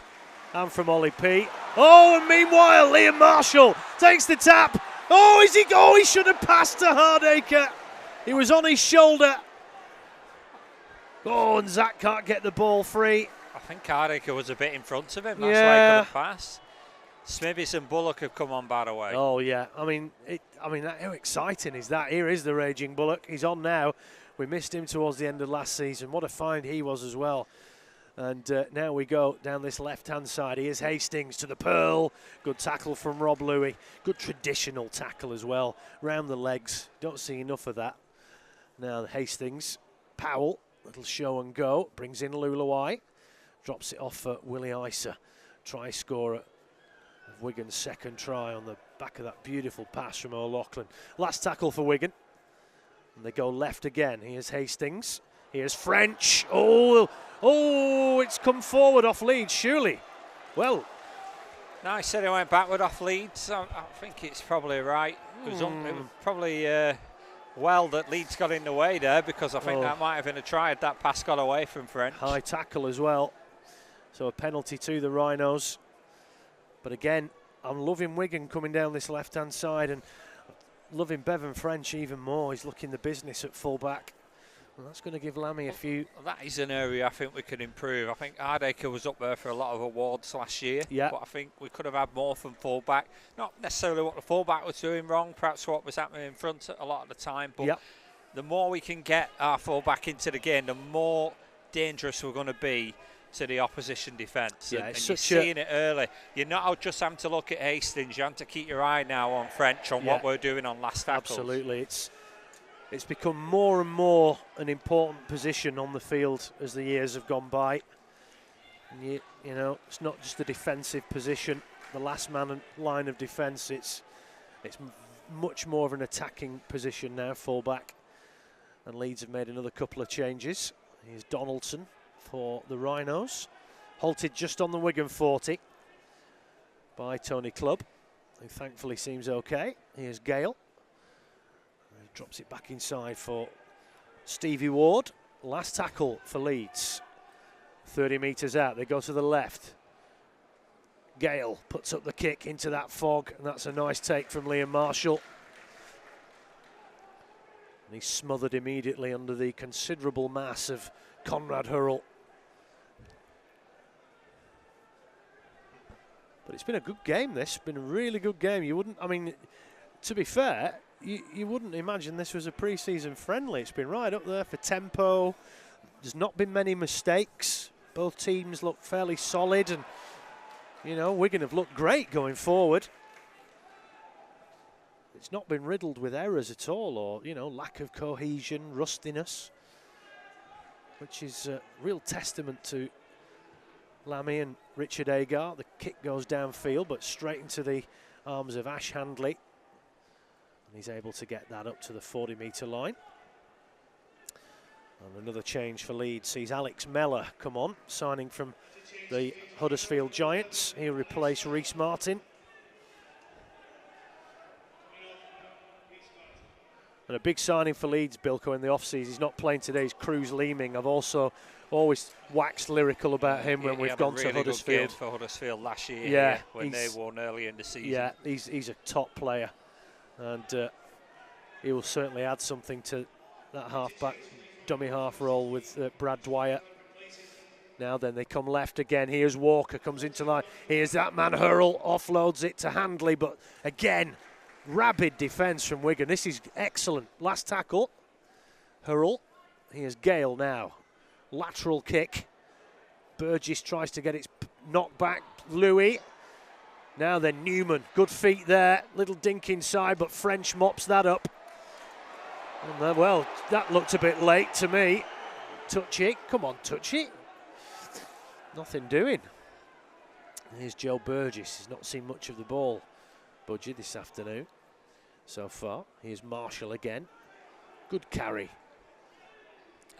And from Ollie P. Oh, and meanwhile, Liam Marshall takes the tap. Oh, is he? Oh, he should have passed to Hardacre. He was on his shoulder. Oh, and Zach can't get the ball free. I think Hardacre was a bit in front of him. That's why he couldn't pass. Smithis and Bullock have come on, by the way. Oh yeah, I mean, how exciting is that? Here is the raging Bullock. He's on now. We missed him towards the end of last season. What a find he was as well. And now we go down this left-hand side. Here's Hastings to the Pearl. Good tackle from Rob Louis. Good traditional tackle as well. Round the legs. Don't see enough of that. Now Hastings. Powell. Little show and go. Brings in Lulawai. Drops it off for Willie Isa. Try scorer of Wigan's second try on the back of that beautiful pass from O'Loughlin. Last tackle for Wigan. And they go left again. Here's Hastings. Here's French. Oh, it's come forward off Leeds, surely. Well. No, I said it went backward off Leeds. I think it's probably right. It was probably well that Leeds got in the way there, because I think that might have been a try had that pass got away from French. High tackle as well. So a penalty to the Rhinos. But again, I'm loving Wigan coming down this left-hand side, and loving Bevan French even more. He's looking the business at full-back. Well, that's going to give Lammy a few. That is an area I think we could improve. I think Hardacre was up there for a lot of awards last year. Yeah. But I think we could have had more from full-back. Not necessarily what the full-back was doing wrong, perhaps what was happening in front a lot of the time. But the more we can get our full-back into the game, the more dangerous we're going to be to the opposition defence. Yeah, and you're seeing it early. You're not just having to look at Hastings, you have to keep your eye now on French, on what we're doing on last tackles. Absolutely. It's become more and more an important position on the field as the years have gone by. And you know, it's not just a defensive position, the last man and line of defence. It's much more of an attacking position now, full-back. And Leeds have made another couple of changes. Here's Donaldson for the Rhinos. Halted just on the Wigan 40 by Tony Clubb, who thankfully seems okay. Here's Gale. He drops it back inside for Stevie Ward. last tackle for Leeds. 30 metres out, they go to the left. Gale puts up the kick into that fog, and that's a nice take from Liam Marshall. And he's smothered immediately under the considerable mass of Conrad Hurrell. But it's been a good game, this. It's been a really good game. You wouldn't, I mean, to be fair, you wouldn't imagine this was a pre-season friendly. It's been right up there for tempo. There's not been many mistakes. Both teams look fairly solid, and, you know, Wigan have looked great going forward. It's not been riddled with errors at all, or, you know, lack of cohesion, rustiness, which is a real testament to Lammy and Richard Agar. The kick goes downfield, but straight into the arms of Ash Handley. And he's able to get that up to the 40-metre line. And another change for Leeds sees Alex Mellor come on, signing from the Huddersfield Giants. He'll replace Reece Martin. And a big signing for Leeds, Bilko, in the off-season. He's not playing today, he's Cruz Leeming. I've also always waxed lyrical about him when we've gone to Huddersfield. Good game for Huddersfield last year, yeah, when they won early in the season. Yeah, he's a top player. And he will certainly add something to that half-back, dummy half role with Brad Dwyer. Now then, they come left again. Here's Walker, comes into line. Here's that man Hurrell, offloads it to Handley, but again, rabid defence from Wigan. This is excellent. Last tackle, Hurrell. Here's Gale now. Lateral kick. Burgess tries to get its knocked back. Louis. Now then, Newman. Good feet there. Little dink inside, but French mops that up. And then, well, that looked a bit late to me. Touch it. Come on, touch it. Nothing doing. Here's Joe Burgess. He's not seen much of the ball, Budgie, this afternoon so far. Here's Marshall again. Good carry.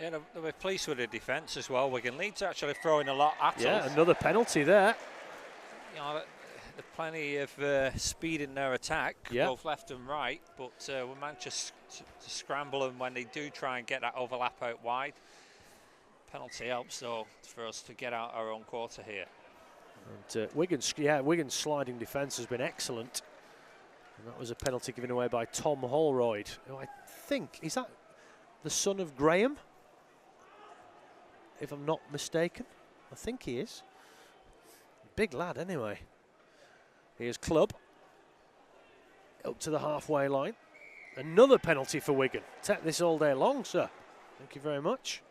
Yeah, they were pleased with the defence as well. Wigan Leeds actually throwing a lot at us. Yeah, another penalty there. You know, there's plenty of speed in their attack, both left and right, but we managed to scramble them when they do try and get that overlap out wide. Penalty helps, though, for us to get out our own quarter here. And Wigan's sliding defence has been excellent. And that was a penalty given away by Tom Holroyd, who I think, is that the son of Graham? If I'm not mistaken. I think he is. Big lad, anyway. Here's Clubb. Up to the halfway line. Another penalty for Wigan. Take this all day long, sir. Thank you very much.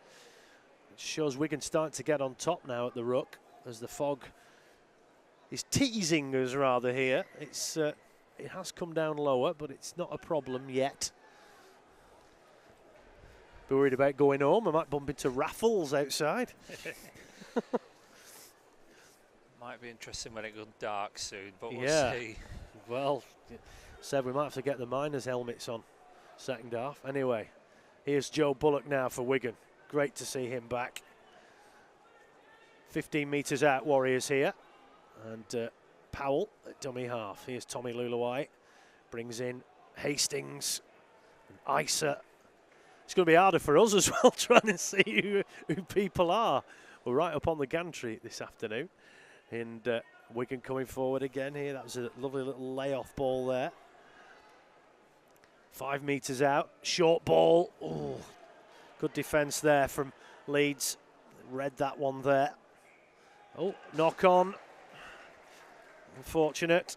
It shows Wigan starting to get on top now at the ruck as the fog is teasing us rather here. It has come down lower, but it's not a problem yet. Be worried about going home. I might bump into Raffles outside. Might be interesting when it goes dark soon, but we'll see. Well, said we might have to get the miners' helmets on second half. Anyway, here's Joe Bullock now for Wigan. Great to see him back. 15 metres out, Warriors here. And Powell at dummy half. Here's Tommy Luluai. Brings in Hastings and Isa. It's going to be harder for us as well, trying to see who people are. We're right up on the gantry this afternoon. And Wigan coming forward again here. That was a lovely little layoff ball there. 5 metres out. Short ball. Ooh, good defence there from Leeds. Read that one there. Oh, knock on. Unfortunate.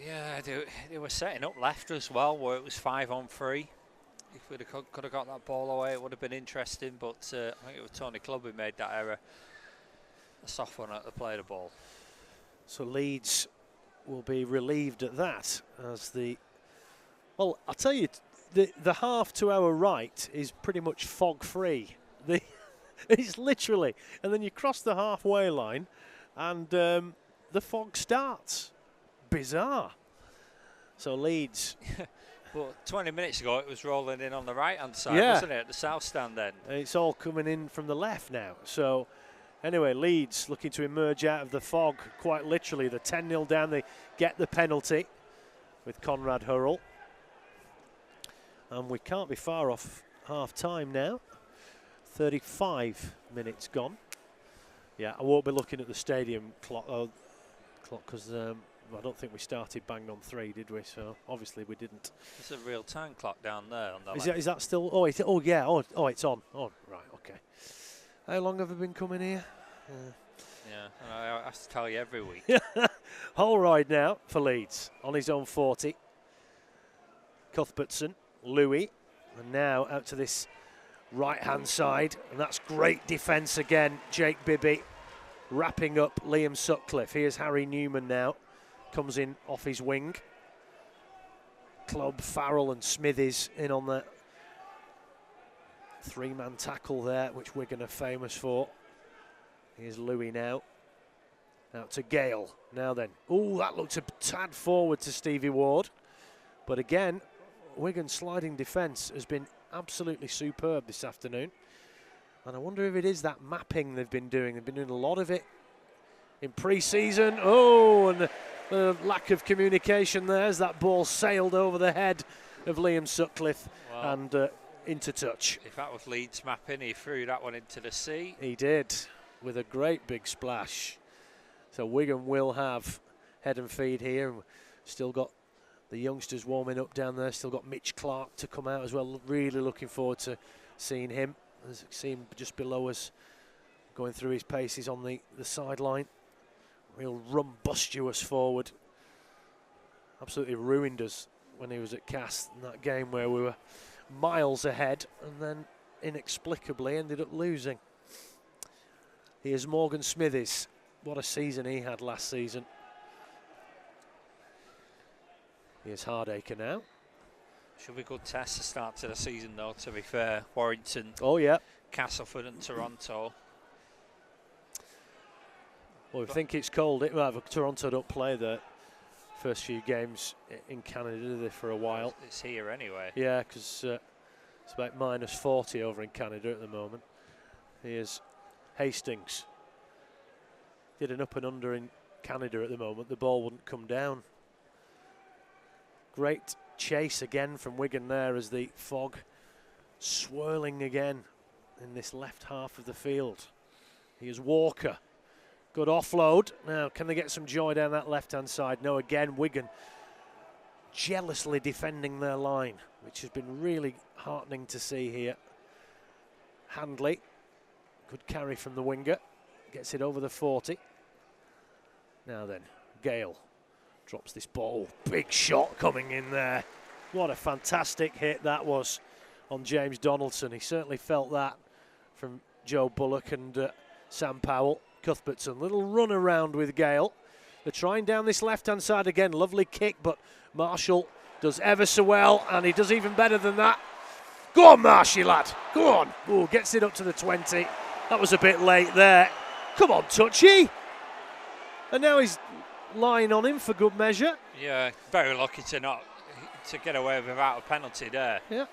Yeah, they were setting up left as well, where it was 5-on-3. If we could have got that ball away, it would have been interesting. But I think it was Tony Clubb who made that error. A soft one at the play the ball. So Leeds will be relieved at that as the. Well, I'll tell you, the half to our right is pretty much fog free. It's literally, and then you cross the halfway line, and the fog starts. Bizarre. So Leeds. But 20 minutes ago, it was rolling in on the right-hand side, yeah, wasn't it, at the south stand then? It's all coming in from the left now. So anyway, Leeds looking to emerge out of the fog, quite literally. The 10-0 down, they get the penalty with Conrad Hurrell. And we can't be far off half time now. 35 minutes gone. Yeah, I won't be looking at the stadium clock because I don't think we started bang on 3, did we? So obviously we didn't. There's a real time clock down there on the left. Is that still? Oh, yeah. Oh, it's on. Oh, right. Okay. How long have I been coming here? Yeah, I have to tell you every week. Whole ride now for Leeds on his own 40. Cuthbertson, Louis, and now out to this right-hand side, and that's great defence again. Jake Bibby wrapping up Liam Sutcliffe. Here's Harry Newman now, comes in off his wing. Clubb, Farrell and Smithies in on that 3-man tackle there, which Wigan are famous for. Here's Louis now. Out to Gale. Now then. Oh, that looked a tad forward to Stevie Ward. But again, Wigan's sliding defence has been absolutely superb this afternoon. And I wonder if it is that mapping they've been doing. They've been doing a lot of it in pre-season. Oh, and the lack of communication there as that ball sailed over the head of Liam Sutcliffe and into touch. If that was Leeds mapping, he threw that one into the sea. He did, with a great big splash. So Wigan will have head and feed here. Still got the youngsters warming up down there. Still got Mitch Clark to come out as well. Really looking forward to seeing him. As see him just below us, going through his paces on the sideline. Real rumbustious forward. Absolutely ruined us when he was at Cast in that game where we were miles ahead and then inexplicably ended up losing. Here's Morgan Smithies. What a season he had last season. Here's Hardacre now. Should be a good test to start to the season though, to be fair. Warrington, oh yeah, Castleford and Toronto. Well, we think it's cold. Toronto don't play the first few games in Canada, do they, for a while? It's here anyway. Yeah, because it's about -40 over in Canada at the moment. Here's Hastings. Did an up and under in Canada at the moment. The ball wouldn't come down. Great chase again from Wigan there as the fog swirling again in this left half of the field. Here's Walker. Good offload. Now, can they get some joy down that left-hand side? No, again, Wigan jealously defending their line, which has been really heartening to see here. Handley, good carry from the winger. Gets it over the 40. Now then, Gale drops this ball. Big shot coming in there. What a fantastic hit that was on James Donaldson. He certainly felt that from Joe Bullock and Sam Powell. Cuthbertson, little run around with Gale. They're trying down this left-hand side again. Lovely kick, but Marshall does ever so well, and he does even better than that. Go on, Marshy, lad. Go on. Ooh, gets it up to the 20. That was a bit late there. Come on, Touchy. And now he's lying on him for good measure. Yeah, very lucky to get away without a penalty there. Yeah.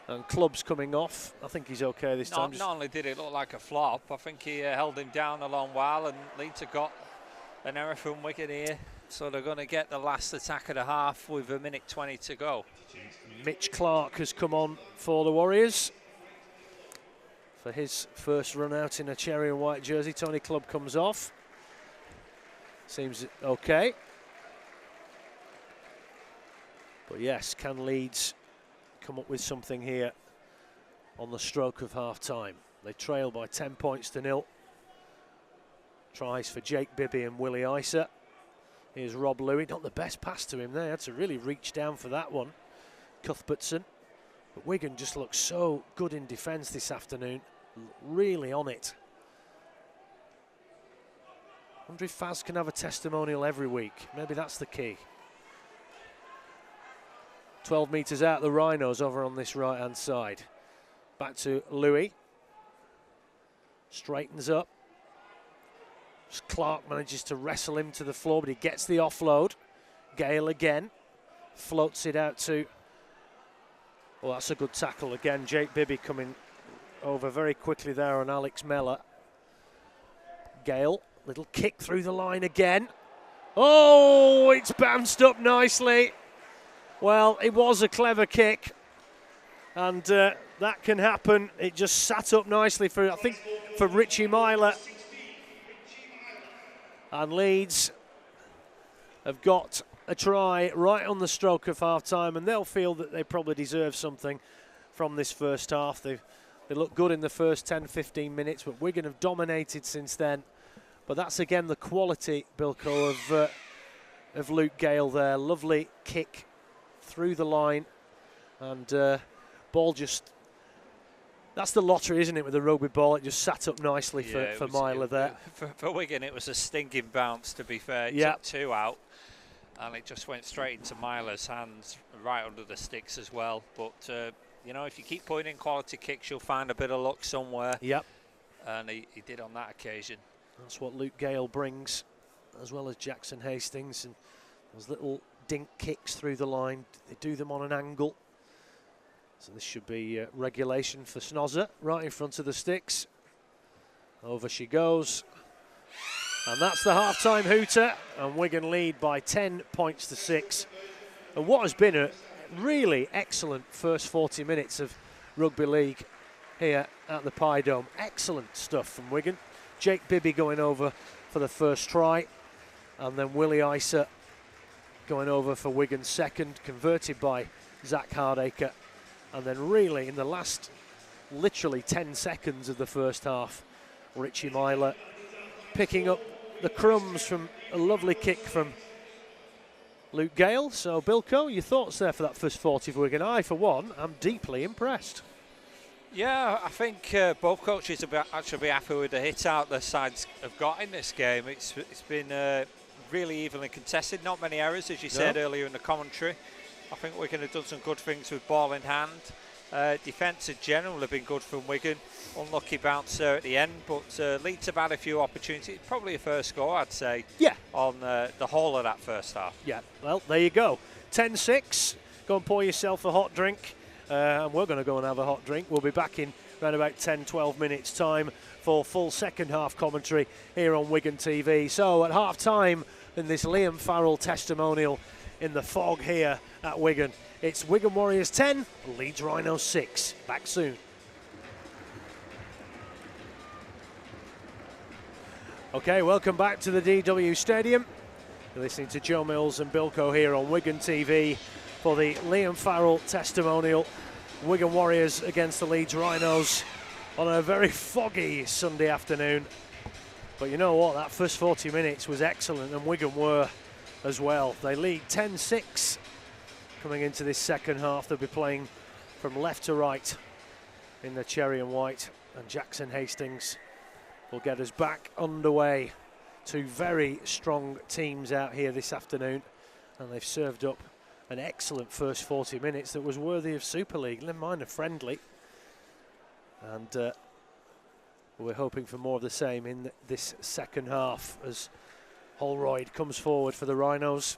And Clubb's coming off. I think he's okay this time. Not only did it look like a flop, I think he held him down a long while, and Leeds have got an error from Wigan here. So they're going to get the last attack of the half with 1:20 to go. Mitch Clark has come on for the Warriors for his first run out in a cherry and white jersey. Tony Clubb comes off. Seems okay. But yes, can Leeds come up with something here on the stroke of half-time? They trail by 10 points to 0. Tries for Jake Bibby and Willie Isa. Here's Rob Louis. Not the best pass to him there. Had to really reach down for that one. Cuthbertson. But Wigan just looks so good in defence this afternoon. Really on it. I wonder if Faz can have a testimonial every week. Maybe that's the key. 12 metres out, the Rhinos over on this right-hand side. Back to Louis. Straightens up. Clark manages to wrestle him to the floor, but he gets the offload. Gale again. Floats it out to... Well, that's a good tackle again. Jake Bibby coming over very quickly there on Alex Mellor. Gale, little kick through the line again. Oh, it's bounced up nicely. Well, it was a clever kick, and that can happen. It just sat up nicely for, I think, for Richie Myler. And Leeds have got a try right on the stroke of half-time, and they'll feel that they probably deserve something from this first half. They look good in the first 10-15 minutes, but Wigan have dominated since then. But that's again the quality, Bilko, of Luke Gale there. Lovely kick through the line, and ball just... That's the lottery, isn't it, with the rugby ball? It just sat up nicely for Myler there. For Wigan, it was a stinking bounce, to be fair. It took 2 out, and it just went straight into Myler's hands, right under the sticks as well. But, you know, if you keep putting in quality kicks, you'll find a bit of luck somewhere. Yep. And he did on that occasion. That's what Luke Gale brings, as well as Jackson Hastings. And those little dink kicks through the line, they do them on an angle. So this should be regulation for Snozza, right in front of the sticks. Over she goes. And that's the half-time hooter, and Wigan lead by 10 points to 6. And what has been a really excellent first 40 minutes of rugby league here at the Pie Dome. Excellent stuff from Wigan. Jake Bibby going over for the first try, and then Willie Isa going over for Wigan's second, converted by Zach Hardacre. And then really in the last literally 10 seconds of the first half, Richie Myler picking up the crumbs from a lovely kick from Luke Gale. So Bilko, your thoughts there for that first 40 for Wigan? I, for one, am deeply impressed. Yeah, I think both coaches will actually be happy with the hit out the sides have got in this game. It's been really evenly contested, not many errors, as you said earlier in the commentary. I think Wigan have done some good things with ball in hand. Defence in general have been good from Wigan. Unlucky bounce there at the end, but Leeds have had a few opportunities. Probably a first score, I'd say, on the whole of that first half. Yeah, well, there you go. 10-6. Go and pour yourself a hot drink. And we're going to go and have a hot drink. We'll be back in around about 10-12 minutes' time for full second half commentary here on Wigan TV. So at half time in this Liam Farrell testimonial in the fog here at Wigan, it's Wigan Warriors 10, Leeds Rhinos 6. Back soon. Okay, welcome back to the DW Stadium. You're listening to Joe Mills and Bilko here on Wigan TV for the Liam Farrell testimonial. Wigan Warriors against the Leeds Rhinos on a very foggy Sunday afternoon. But you know what, that first 40 minutes was excellent, and Wigan were as well. They lead 10-6 coming into this second half. They'll be playing from left to right in the cherry and white, and Jackson Hastings will get us back underway. Two very strong teams out here this afternoon, and they've served up an excellent first 40 minutes that was worthy of Super League, never mind a friendly. And we're hoping for more of the same in this second half as Holroyd comes forward for the Rhinos.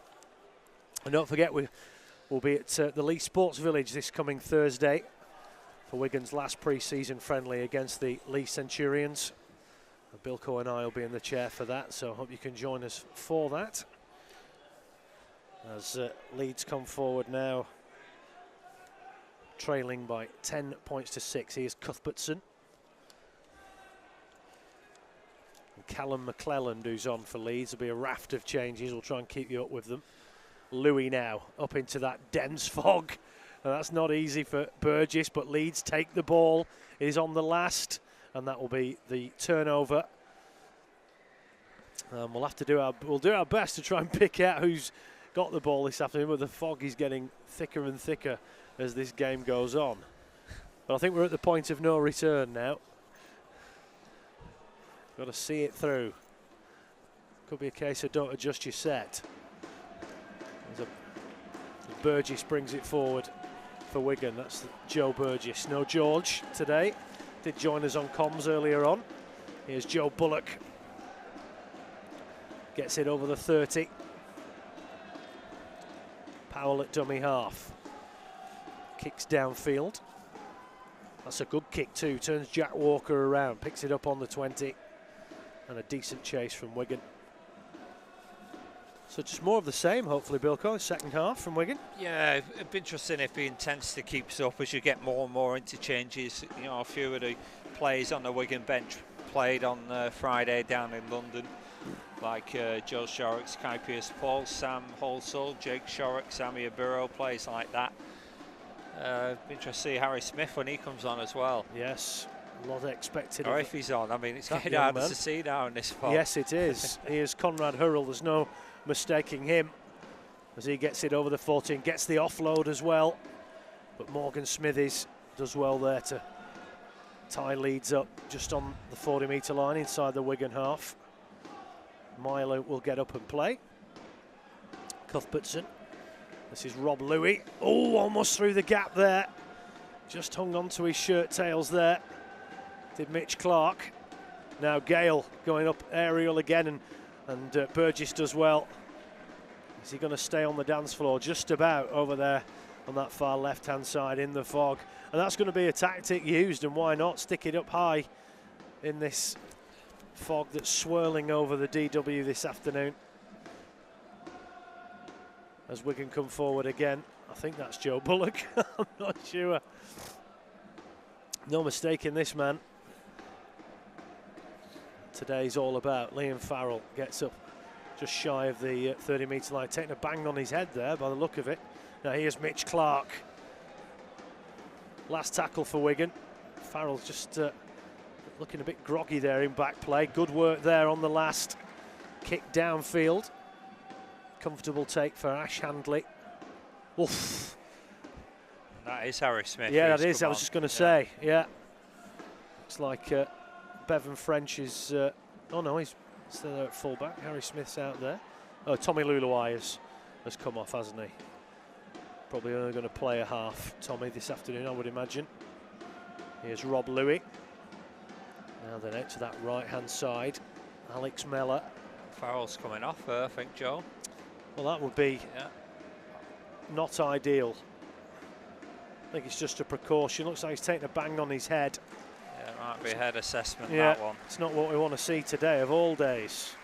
And don't forget, we'll be at the Leeds Sports Village this coming Thursday for Wigan's last pre-season friendly against the Leeds Centurions. And Bilko and I will be in the chair for that, so I hope you can join us for that. As Leeds come forward now, trailing by 10 points to 6. Here's Cuthbertson. And Callum McClelland, who's on for Leeds. There'll be a raft of changes. We'll try and keep you up with them. Louis now up into that dense fog. And that's not easy for Burgess, but Leeds take the ball. It is on the last, and that will be the turnover. We'll have to do our best to try and pick out who's got the ball this afternoon, but the fog is getting thicker and thicker as this game goes on. But I think we're at the point of no return now. Got to see it through. Could be a case of don't adjust your set. Burgess brings it forward for Wigan. That's Joe Burgess. No George today. Did join us on comms earlier on. Here's Joe Bullock. Gets it over the 30. Powell at dummy half. Kicks downfield. That's a good kick too. Turns Jack Walker around. Picks it up on the 20. And a decent chase from Wigan. So just more of the same, hopefully, Bilko, second half from Wigan. Yeah, it'd be interesting if the intensity keeps up as you get more and more interchanges. You know, a few of the players on the Wigan bench played on Friday down in London, like Joe Shorrock, Kai Pearce-Paul, Sam Holsall, Jake Shorrock, Sammy Aburo, players like that. Be interesting to see Harry Smith when he comes on as well. Yes, a lot expected. Or if he's on, I mean, it's getting young hard man to see now in this spot. Yes, it is. He is Conrad Hurrell. There's no mistaking him as he gets it over the 14, gets the offload as well. But Morgan Smithies does well there to tie Leeds up just on the 40-metre line inside the Wigan half. Milo will get up and play. Cuthbertson. This is Rob Louis. Oh, almost through the gap there. Just hung on to his shirt tails there. Did Mitch Clark. Now Gale going up aerial again, and Burgess does well. Is he going to stay on the dance floor? Just about over there on that far left-hand side in the fog. And that's going to be a tactic used, and why not? Stick it up high in this fog that's swirling over the DW this afternoon. As Wigan come forward again. I think that's Joe Bullock. I'm not sure. No mistake in this man. Today's all about. Liam Farrell gets up just shy of the 30-metre line, taking a bang on his head there by the look of it. Now here's Mitch Clark. Last tackle for Wigan. Farrell's just looking a bit groggy there in back play. Good work there on the last kick downfield. Comfortable take for Ash Handley. Oof. That is Harry Smith. Yeah, that is. I was just going to say. Yeah. Looks like Bevan French is. Oh no, he's still there at fullback. Harry Smith's out there. Oh, Tommy Luluai has come off, hasn't he? Probably only going to play a half, Tommy, this afternoon, I would imagine. Here's Rob Louis. Now then out to that right-hand side. Alex Mellor. Farrell's coming off, I think, Joe. Well, that would be not ideal. I think it's just a precaution. Looks like he's taking a bang on his head. Yeah, it might be a head assessment, yeah, that one. It's not what we want to see today of all days.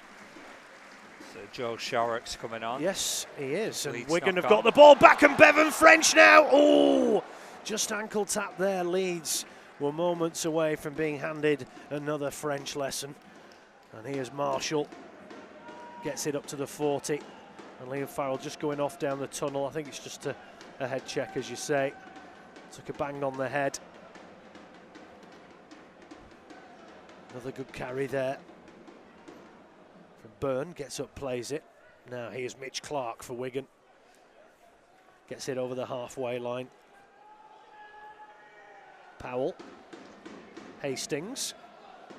So Joe Shorrock's coming on. Yes, he is. And Leeds Wigan have knock got on. the ball back, and Bevan French now. Oh, just ankle tap there. Leeds were moments away from being handed another French lesson. And here's Marshall. Gets it up to the 40. And Liam Farrell just going off down the tunnel. I think it's just a head check, as you say. Took a bang on the head. Another good carry there. From Byrne, gets up, plays it. Now here's Mitch Clark for Wigan. Gets it over the halfway line. Powell. Hastings.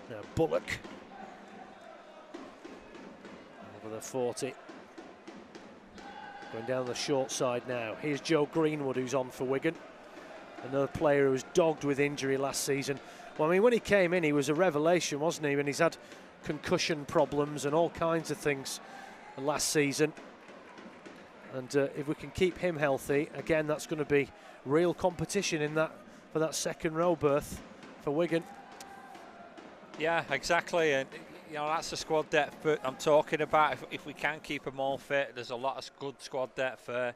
Now Bullock. Over the 40. Going down the short side now. Here's Joe Greenwood, who's on for Wigan. Another player who was dogged with injury last season. Well, I mean, when he came in, he was a revelation, wasn't he? And he's had concussion problems and all kinds of things last season. And if we can keep him healthy, again, that's going to be real competition in that for that second row berth for Wigan. Yeah, exactly. And you know, that's the squad depth that I'm talking about. If we can keep them all fit, there's a lot of good squad depth there.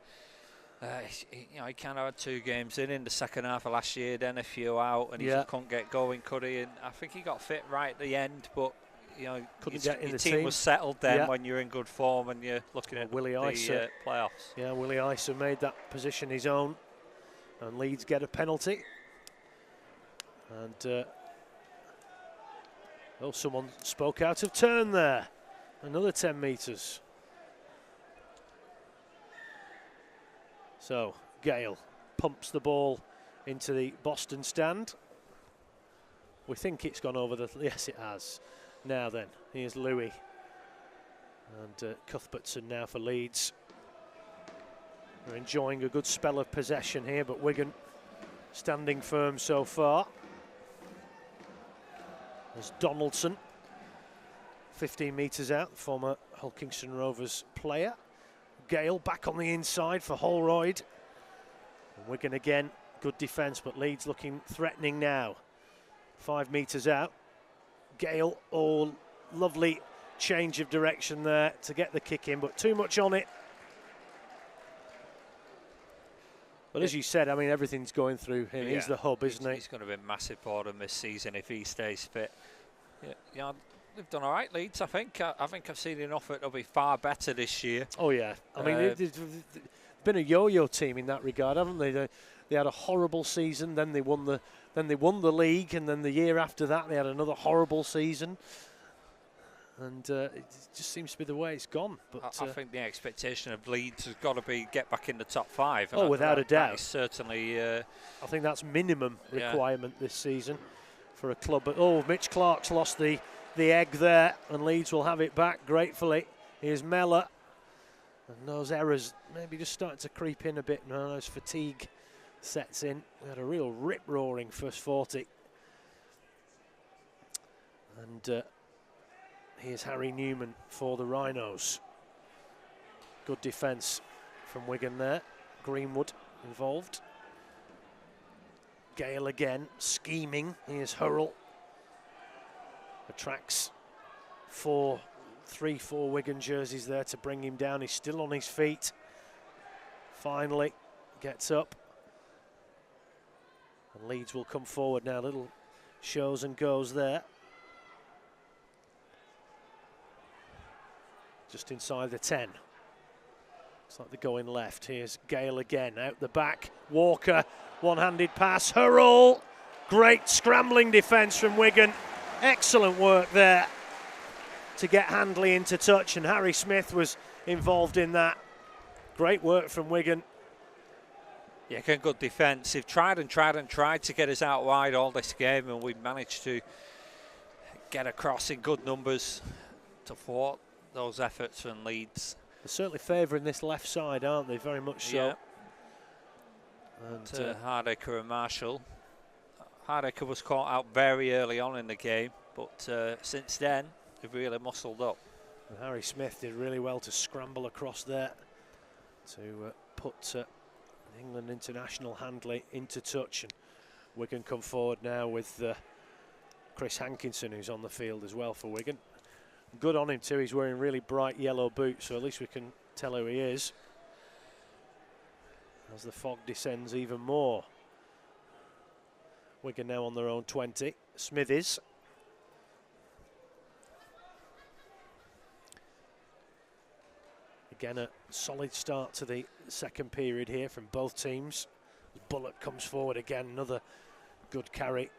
You know, he kind of had 2 games in the second half of last year, then a few out, and he just couldn't get going, could he? And I think he got fit right at the end, but you know, couldn't get in the team was settled then when you're in good form and you're looking at Willie the Isa. playoffs. Yeah, Willie Isa made that position his own, and Leeds get a penalty. And oh, someone spoke out of turn there. Another 10 metres. So Gale pumps the ball into the Boston stand. We think it's gone over the... Yes, it has. Now then, here's Louis. And Cuthbertson now for Leeds. We're enjoying a good spell of possession here, but Wigan standing firm so far. There's Donaldson, 15 metres out, former Hull Kingston Rovers player. Gale back on the inside for Holroyd. And Wigan again, good defence, but Leeds looking threatening now. 5 metres out. Gale, oh, lovely change of direction there to get the kick in, but too much on it. But as you said, I mean, everything's going through him. Yeah. He's the hub, isn't he? He's going to be massive for them this season if he stays fit. Yeah, they've done all right, Leeds. I think I've seen enough that they'll be far better this year. Oh yeah, I mean, they've been a yo-yo team in that regard, haven't they? They had a horrible season, then they won the league, and then the year after that they had another horrible season. And it just seems to be the way it's gone. But I think the expectation of Leeds has got to be get back in the top 5. Oh, without a doubt. That is certainly. I think that's minimum requirement this season for a club. But oh, Mitch Clark's lost the egg there, and Leeds will have it back gratefully. Here's Mellor, and those errors maybe just starting to creep in a bit now as fatigue sets in. We had a real rip-roaring first 40. And here's Harry Newman for the Rhinos. Good defence from Wigan there. Greenwood involved. Gale again, scheming. Here's Hurrell. Attracts 3-4 Wigan jerseys there to bring him down. He's still on his feet. Finally gets up. And Leeds will come forward now. Little shows and goes there. Just inside the 10. Looks like they're going left. Here's Gale again, out the back. Walker, one-handed pass. Hurrell, great scrambling defence from Wigan. Excellent work there to get Handley into touch, and Harry Smith was involved in that. Great work from Wigan. Yeah, good defence. They've tried to get us out wide all this game, and we've managed to get across in good numbers to thwart those efforts from Leeds. They're certainly favouring this left side, aren't they? Very much so. Yeah. And Hardaker and Marshall. Hardaker was caught out very early on in the game, but since then they've really muscled up. And Harry Smith did really well to scramble across there to put England international Handley into touch, and Wigan come forward now with Chris Hankinson, who's on the field as well for Wigan. Good on him too. He's wearing really bright yellow boots, so at least we can tell who he is as the fog descends even more. Wigan now on their own 20. Smithies. Again, a solid start to the second period here from both teams. Bullock comes forward again, another good carry.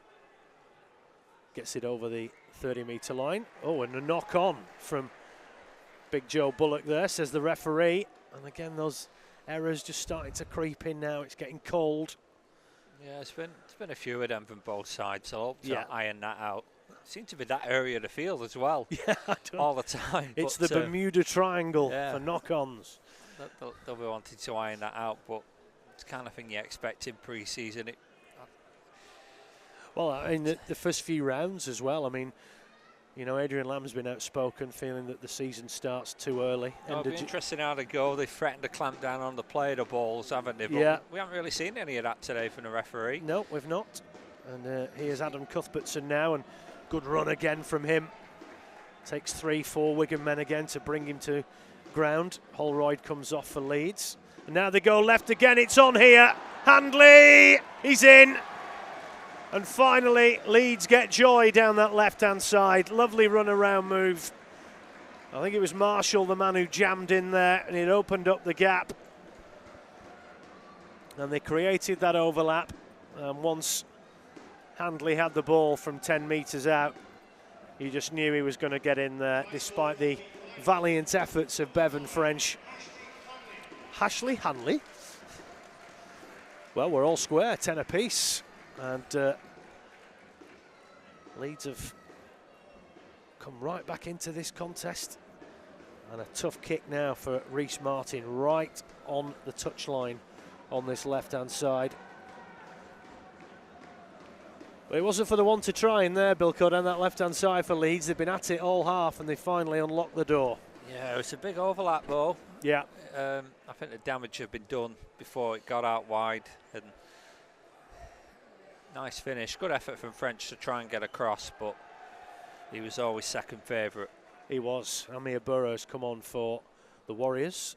Gets it over the 30-metre line. Oh, and a knock on from Big Joe Bullock there, says the referee. And again, those errors just starting to creep in now. It's getting cold. Yeah, it's been a few of them from both sides. So I hope to iron that out. Seems to be that area of the field as well. Yeah, all the time. It's the Bermuda Triangle for knock-ons. They'll be wanting to iron that out, but it's the kind of thing you expect in pre-season. Well, I mean, the first few rounds as well. I mean, you know, Adrian Lamb's been outspoken, feeling that the season starts too early. It'll be interesting how they go. They've threatened to clamp down on the play of the balls, haven't they? But yeah. We haven't really seen any of that today from the referee. No, we've not. And here's Adam Cuthbertson now, and good run again from him. Takes 3-4 Wigan men again to bring him to ground. Holroyd comes off for Leeds. And now they go left again. It's on here. Handley, he's in. And finally, Leeds get joy down that left-hand side. Lovely run-around move. I think it was Marshall, the man who jammed in there, and it opened up the gap. And they created that overlap. And once Handley had the ball from 10 metres out, he just knew he was going to get in there, despite the valiant efforts of Bevan French. Ashley Handley. Well, we're all square, 10 apiece. And Leeds have come right back into this contest. And a tough kick now for Reece Martin, right on the touchline on this left-hand side. But it wasn't for the one to try in there, Bilko, down that left-hand side for Leeds. They've been at it all half, and they finally unlocked the door. Yeah, it's a big overlap, though. Yeah. I think the damage had been done before it got out wide. And nice finish. Good effort from French to try and get across, but he was always second favourite. He was. Amir Burrows come on for the Warriors.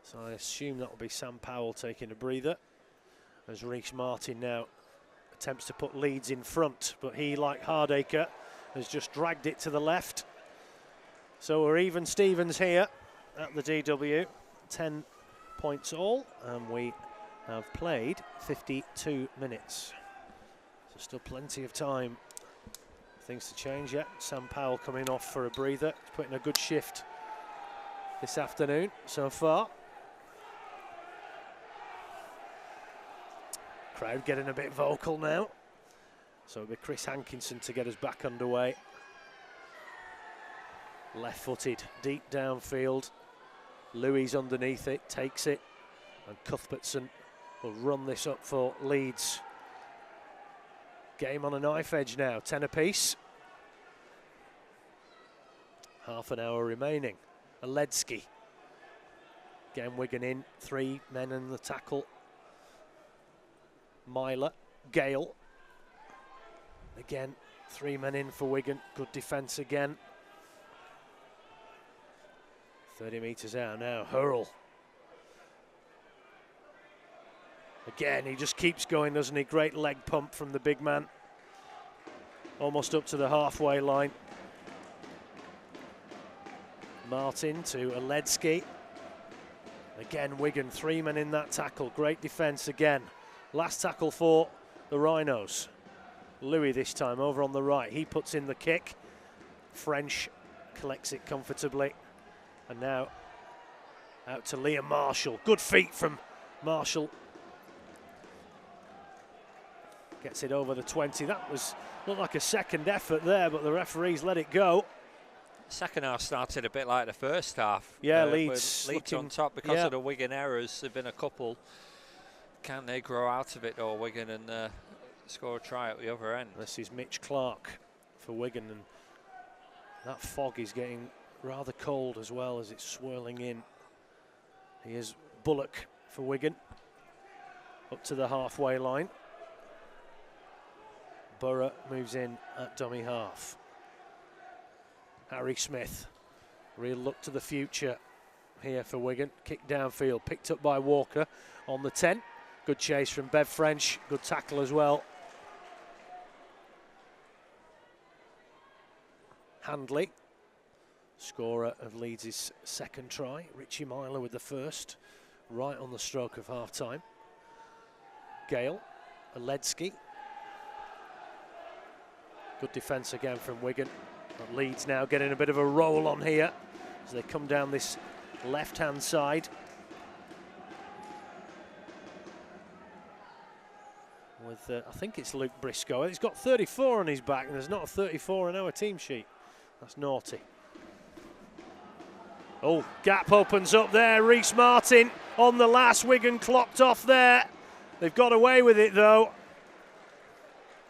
So I assume that will be Sam Powell taking a breather. As Reece Martin now attempts to put Leeds in front, but he, like Hardacre, has just dragged it to the left. So we're even Stevens here at the DW. 10 points all, and we have played 52 minutes. So still plenty of time. Things to change yet. Sam Powell coming off for a breather. He's putting a good shift this afternoon so far. Crowd getting a bit vocal now. So it'll be Chris Hankinson to get us back underway. Left-footed, deep downfield. Louis underneath it, takes it, and Cuthbertson will run this up for Leeds. Game on a knife edge now, 10 apiece. Half an hour remaining. Aledsky. Again, Wigan in, 3 men in the tackle. Myler, Gale. Again, 3 men in for Wigan, good defence again. 30 metres out now, Hurl. Again, he just keeps going, doesn't he? Great leg pump from the big man. Almost up to the halfway line. Martin to Aledsky. Again, Wigan, 3 men in that tackle. Great defence again. Last tackle for the Rhinos. Louis this time over on the right. He puts in the kick. French collects it comfortably. And now out to Liam Marshall. Good feet from Marshall. Gets it over the 20. That looked like a second effort there, but the referees let it go. Second half started a bit like the first half. Yeah, Leeds on top because of the Wigan errors. There have been a couple. Can they grow out of it, or Wigan, and score a try at the other end? This is Mitch Clark for Wigan, and that fog is getting rather cold as well as it's swirling in. Here's Bullock for Wigan, up to the halfway line. Borough moves in at dummy half. Harry Smith, real look to the future here for Wigan. Kick downfield, picked up by Walker on the 10. Good chase from Bev French, good tackle as well. Handley, scorer of Leeds' second try. Richie Myler with the first, right on the stroke of half-time. Gale, Aledsky. Good defence again from Wigan. But Leeds now getting a bit of a roll on here as they come down this left-hand side. With, I think it's Luke Briscoe. He's got 34 on his back, and there's not a 34 on our team sheet. That's naughty. Oh, gap opens up there. Reece Martin on the last. Wigan clocked off there. They've got away with it, though.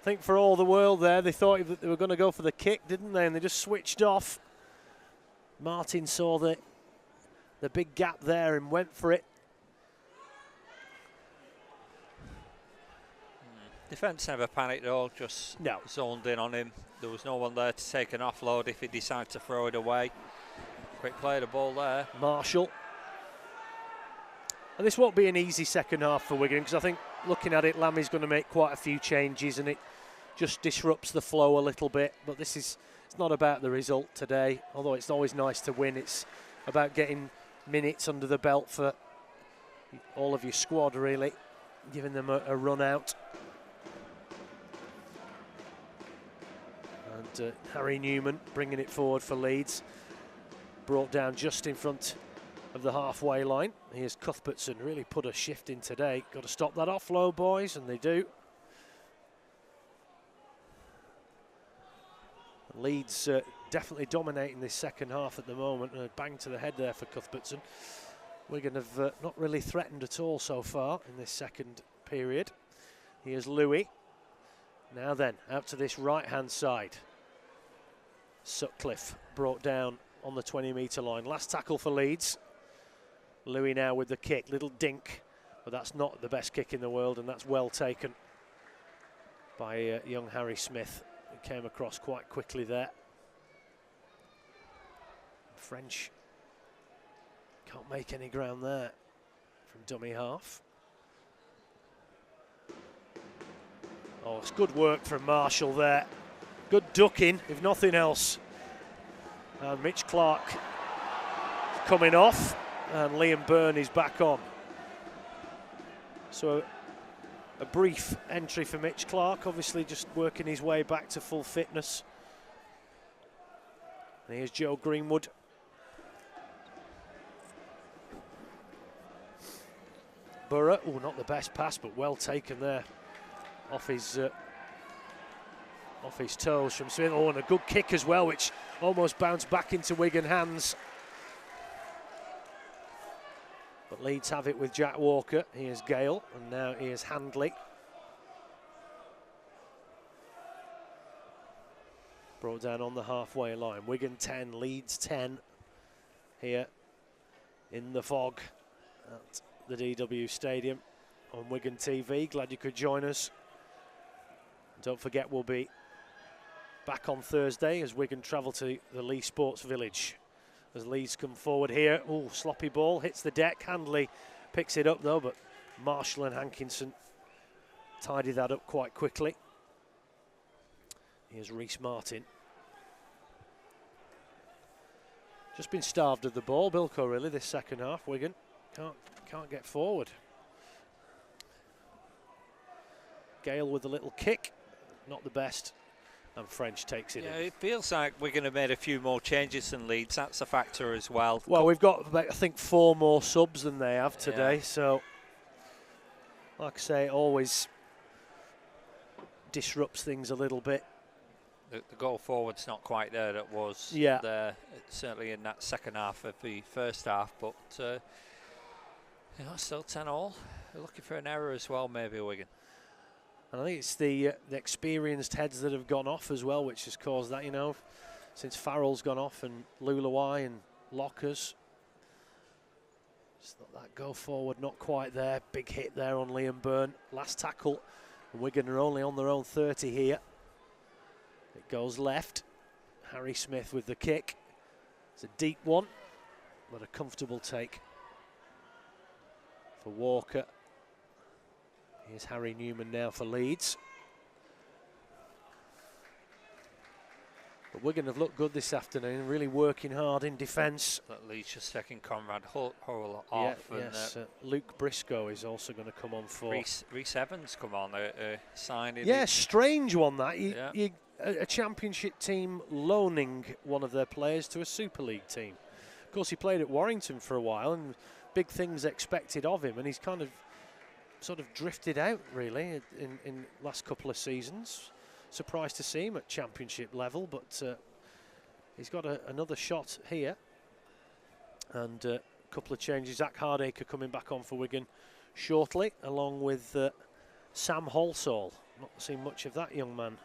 I think for all the world there, they thought that they were going to go for the kick, didn't they? And they just switched off. Martin saw the big gap there and went for it. Defence never panicked at all, just zoned in on him. There was no one there to take an offload if he decided to throw it away. Quick play the ball there. Marshall. And this won't be an easy second half for Wigan, because I think looking at it, Lammy's going to make quite a few changes and it just disrupts the flow a little bit. But it's not about the result today, although it's always nice to win. It's about getting minutes under the belt for all of your squad, really, giving them a run out. And Harry Newman bringing it forward for Leeds. Brought down just in front of the halfway line. Here's Cuthbertson, really put a shift in today. Got to stop that offload, boys, and they do. Leeds definitely dominating this second half at the moment. A bang to the head there for Cuthbertson. Wigan have not really threatened at all so far in this second period. Here's Louis. Now then, out to this right-hand side. Sutcliffe brought down on the 20-metre line. Last tackle for Leeds. Louis now with the kick. Little dink, but that's not the best kick in the world, and that's well taken by young Harry Smith, who came across quite quickly there. French can't make any ground there from dummy half. Oh, it's good work from Marshall there. Good ducking, if nothing else. And Mitch Clark coming off, and Liam Byrne is back on. So a brief entry for Mitch Clark, obviously just working his way back to full fitness. And here's Joe Greenwood. Burrow, oh, not the best pass, but well taken there. Off his toes from Smith. Oh, and a good kick as well, which almost bounced back into Wigan hands. But Leeds have it with Jack Walker. Here's Gale, and now here's Handley. Brought down on the halfway line. Wigan 10, Leeds 10 here in the fog at the DW Stadium on Wigan TV. Glad you could join us. Don't forget, we'll be back on Thursday as Wigan travel to the Lee Sports Village. As Leeds come forward here. Oh, sloppy ball, hits the deck. Handley picks it up though, but Marshall and Hankinson tidy that up quite quickly. Here's Reece Martin. Just been starved of the ball, Bilko, really, this second half. Wigan can't get forward. Gale with a little kick, not the best. And French takes it in. It feels like we're going to make a few more changes than Leeds. That's a factor as well. Well, we've got, I think, 4 more subs than they have today. Yeah. So, like I say, it always disrupts things a little bit. The goal forward's not quite there that was there, certainly in that second half of the first half. But, still 10-all. They're looking for an error as well, maybe, Wigan. And I think it's the experienced heads that have gone off as well, which has caused that, since Farrell's gone off and Lulawai and Lockers. Just that go forward, not quite there. Big hit there on Liam Byrne. Last tackle. And Wigan are only on their own 30 here. It goes left. Harry Smith with the kick. It's a deep one, but a comfortable take for Walker. Here's Harry Newman now for Leeds. But Wigan have looked good this afternoon, really working hard in defence. That Leeds just taking Conrad Hull off. Yes, Luke Briscoe is also going to come on for. Reece Evans come on, signing. Yeah, strange one that. A championship team loaning one of their players to a Super League team. Of course, he played at Warrington for a while and big things expected of him, and he's kind of sort of drifted out really in last couple of seasons. Surprised to see him at championship level, but he's got another shot here. And a couple of changes. Zach Hardacre coming back on for Wigan shortly, along with Sam Halsall. Not seen much of that young man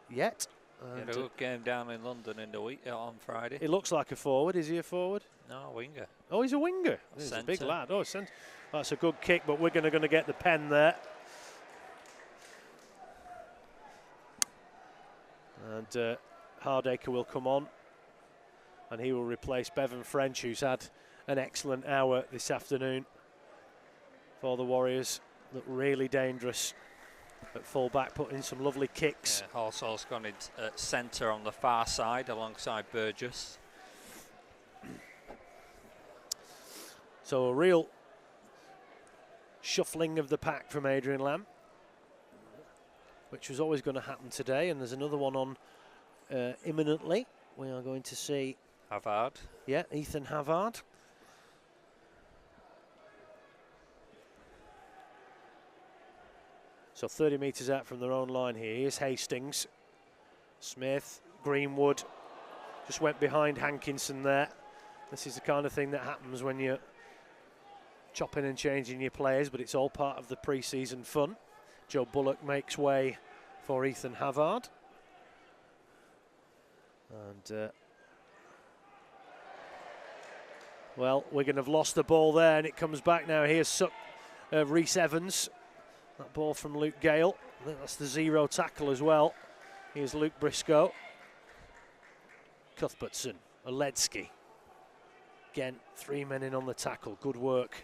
yet. He had a good game down in London in the week on Friday. He looks like a forward. Is he a forward? No, winger. Oh, he's a winger. He's a big lad. Oh, that's a good kick, but Wigan are going to get the pen there. And Hardacre will come on, and he will replace Bevan French, who's had an excellent hour this afternoon for the Warriors. Look really dangerous at full back, putting in some lovely kicks. Yeah, Halsall's gone in at centre on the far side alongside Burgess. So a real shuffling of the pack from Adrian Lamb, which was always going to happen today, and there's another one on imminently. We are going to see Havard. Yeah, Ethan Havard. So 30 metres out from their own line here. Here's Hastings. Smith, Greenwood, just went behind Hankinson there. This is the kind of thing that happens when you're chopping and changing your players, but it's all part of the pre-season fun. Joe Bullock makes way for Ethan Havard. And, well, we're going to have lost the ball there, and it comes back now. Here's Reece Evans. That ball from Luke Gale. I think that's the 0 tackle as well. Here's Luke Briscoe. Cuthbertson. Oledzki. Again, 3 men in on the tackle. Good work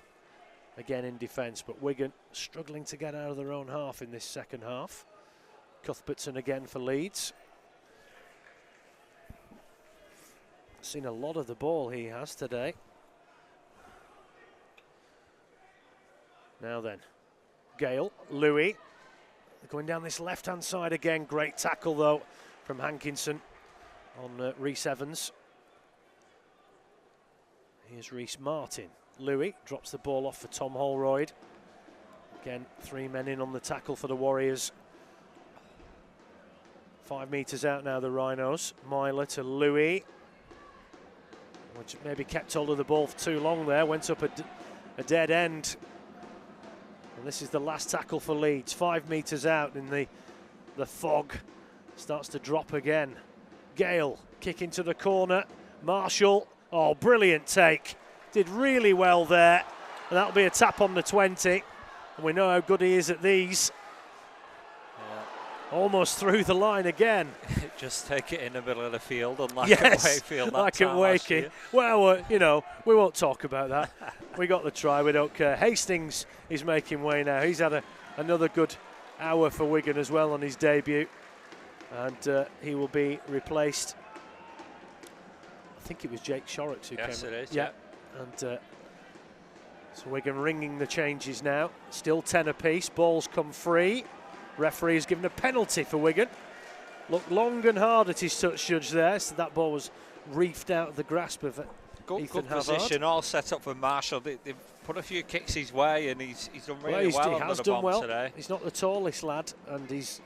again in defence, but Wigan struggling to get out of their own half in this second half. Cuthbertson again for Leeds. Seen a lot of the ball he has today. Now then, Gale, Louis, going down this left-hand side again. Great tackle though from Hankinson on Rhys Evans. Here's Rhys Martin. Louis drops the ball off for Tom Holroyd. Again, 3 men in on the tackle for the Warriors. 5 metres out now, the Rhinos. Myler to Louis, which maybe kept hold of the ball for too long there. Went up a dead end. And this is the last tackle for Leeds. 5 metres out in the fog. Starts to drop again. Gale, kick into the corner. Marshall, oh, brilliant take. Did really well there. And that'll be a tap on the 20. And we know how good he is at these. Yeah. Almost through the line again. Just take it in the middle of the field, unlike yes, at Wakefield. Like at Wakey. Well, you know, we won't talk about that. We got the try, we don't care. Hastings is making way now. He's had another good hour for Wigan as well on his debut. And he will be replaced. I think it was Jake Shorrocks who came. Yes, it is. Yeah. And so Wigan ringing the changes now. Still 10 apiece. Balls come free. Referee has given a penalty for Wigan. Looked long and hard at his touch judge there. So that ball was reefed out of the grasp of Ethan Good Havard. position, all set up for Marshall. They've put a few kicks his way, and he's done really well. He has done well today. He's not the tallest lad, and he's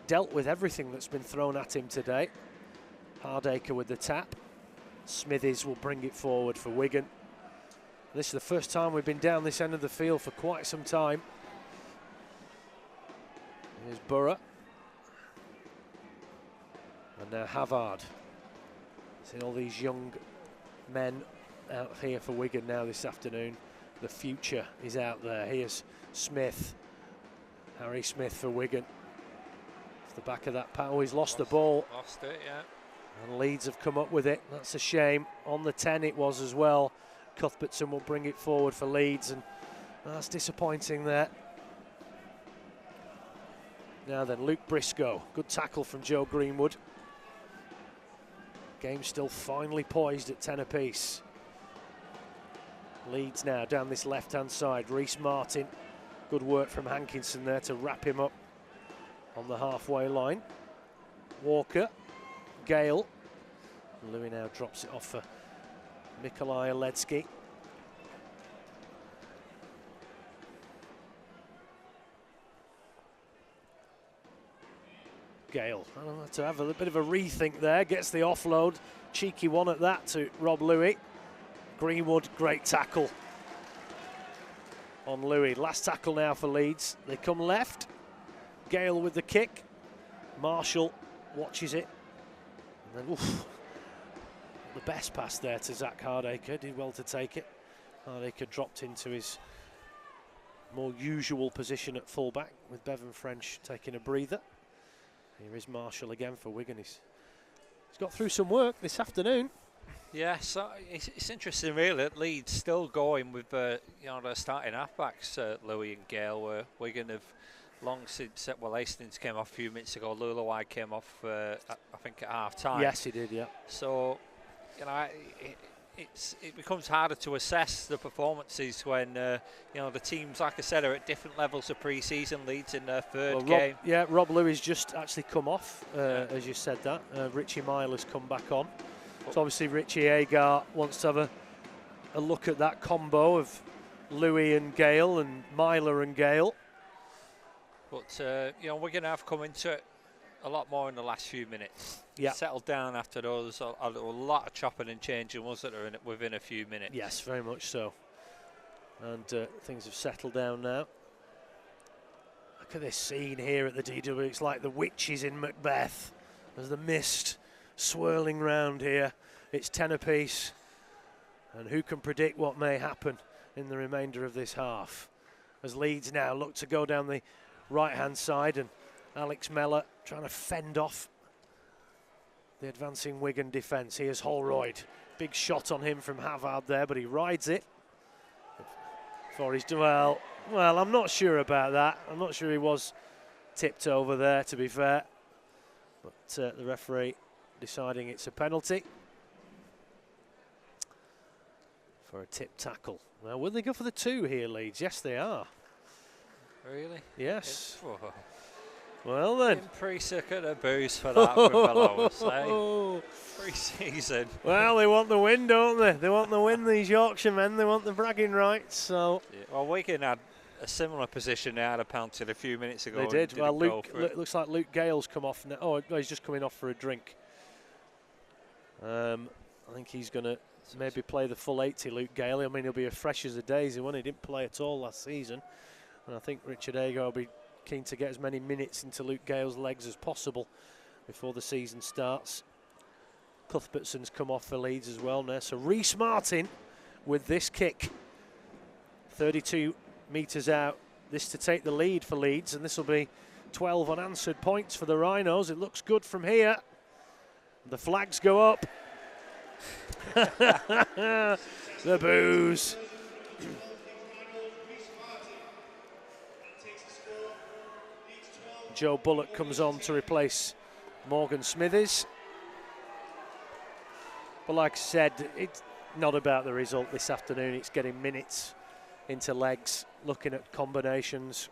dealt with everything that's been thrown at him today. Hardacre with the tap. Smithies will bring it forward for Wigan. This is the first time we've been down this end of the field for quite some time. Here's Borough. And now Havard. See all these young men out here for Wigan now this afternoon. The future is out there. Here's Smith. Harry Smith for Wigan. Off the back of that paddle, he's lost the ball. Lost it, yeah. And Leeds have come up with it. That's a shame. On the 10 it was as well. Cuthbertson will bring it forward for Leeds, and that's disappointing there. Now then, Luke Briscoe. Good tackle from Joe Greenwood. Game still finely poised at 10 apiece. Leeds now down this left-hand side. Rhys Martin. Good work from Hankinson there to wrap him up on the halfway line. Walker. Gale. Louis now drops it off for Nikolai Oledzki. Gale, to have a bit of a rethink there, gets the offload, cheeky one at that to Rob Louis. Greenwood, great tackle on Louis. Last tackle now for Leeds. They come left. Gale with the kick. Marshall watches it. And then, oof, the best pass there to Zach Hardacre. Did well to take it. Hardacre dropped into his more usual position at fullback with Bevan French taking a breather. Here is Marshall again for Wigan. He's got through some work this afternoon. Yeah, so it's interesting really that Leeds still going with their starting halfbacks, Louis and Gale, where Wigan have long since, well, Hastings came off a few minutes ago, Lulawai came off I think at half time. Yes, he did, yeah. So, it becomes harder to assess the performances when the teams, like I said, are at different levels of pre-season. Leeds in their third game. Rob Louis just actually come off, as you said that. Richie Myler's come back on. So obviously Richie Agar wants to have a look at that combo of Louis and Gale and Myler and Gale. But we're going to have come into it a lot more in the last few minutes. Yeah. Settled down after those. A lot of chopping and changing, wasn't there, within a few minutes? Yes, very much so. And things have settled down now. Look at this scene here at the DW. It's like the witches in Macbeth. There's the mist swirling round here. It's 10 apiece. And who can predict what may happen in the remainder of this half? As Leeds now look to go down the right-hand side, and Alex Mellor trying to fend off the advancing Wigan defence. Here's Holroyd. Big shot on him from Havard there, but he rides it. Before he's done well, I'm not sure about that. I'm not sure he was tipped over there, to be fair. But the referee deciding it's a penalty for a tip tackle. Now, will they go for the 2 here, Leeds? Yes, they are. Really? Yes. Whoa. Well then. Priest could have boozed for that with Bellows, eh? Pre-season. Well, they want the win, don't they? They want the win, these Yorkshire men. They want the bragging rights, so... Yeah, well, Wigan had a similar position. They had a penalty a few minutes ago. They did. Well, looks like Luke Gale's come off now. Oh, no, he's just coming off for a drink. I think he's going to maybe play the full 80, Luke Gale. I mean, he'll be as fresh as a daisy when he didn't play at all last season. And I think Richard Agar will be keen to get as many minutes into Luke Gale's legs as possible before the season starts. Cuthbertson's come off for Leeds as well now. So Rhys Martin with this kick. 32 metres out. This to take the lead for Leeds, and this will be 12 unanswered points for the Rhinos. It looks good from here. The flags go up. The boos. Joe Bullock comes on to replace Morgan Smithies. But like I said, it's not about the result this afternoon. It's getting minutes into legs, looking at combinations.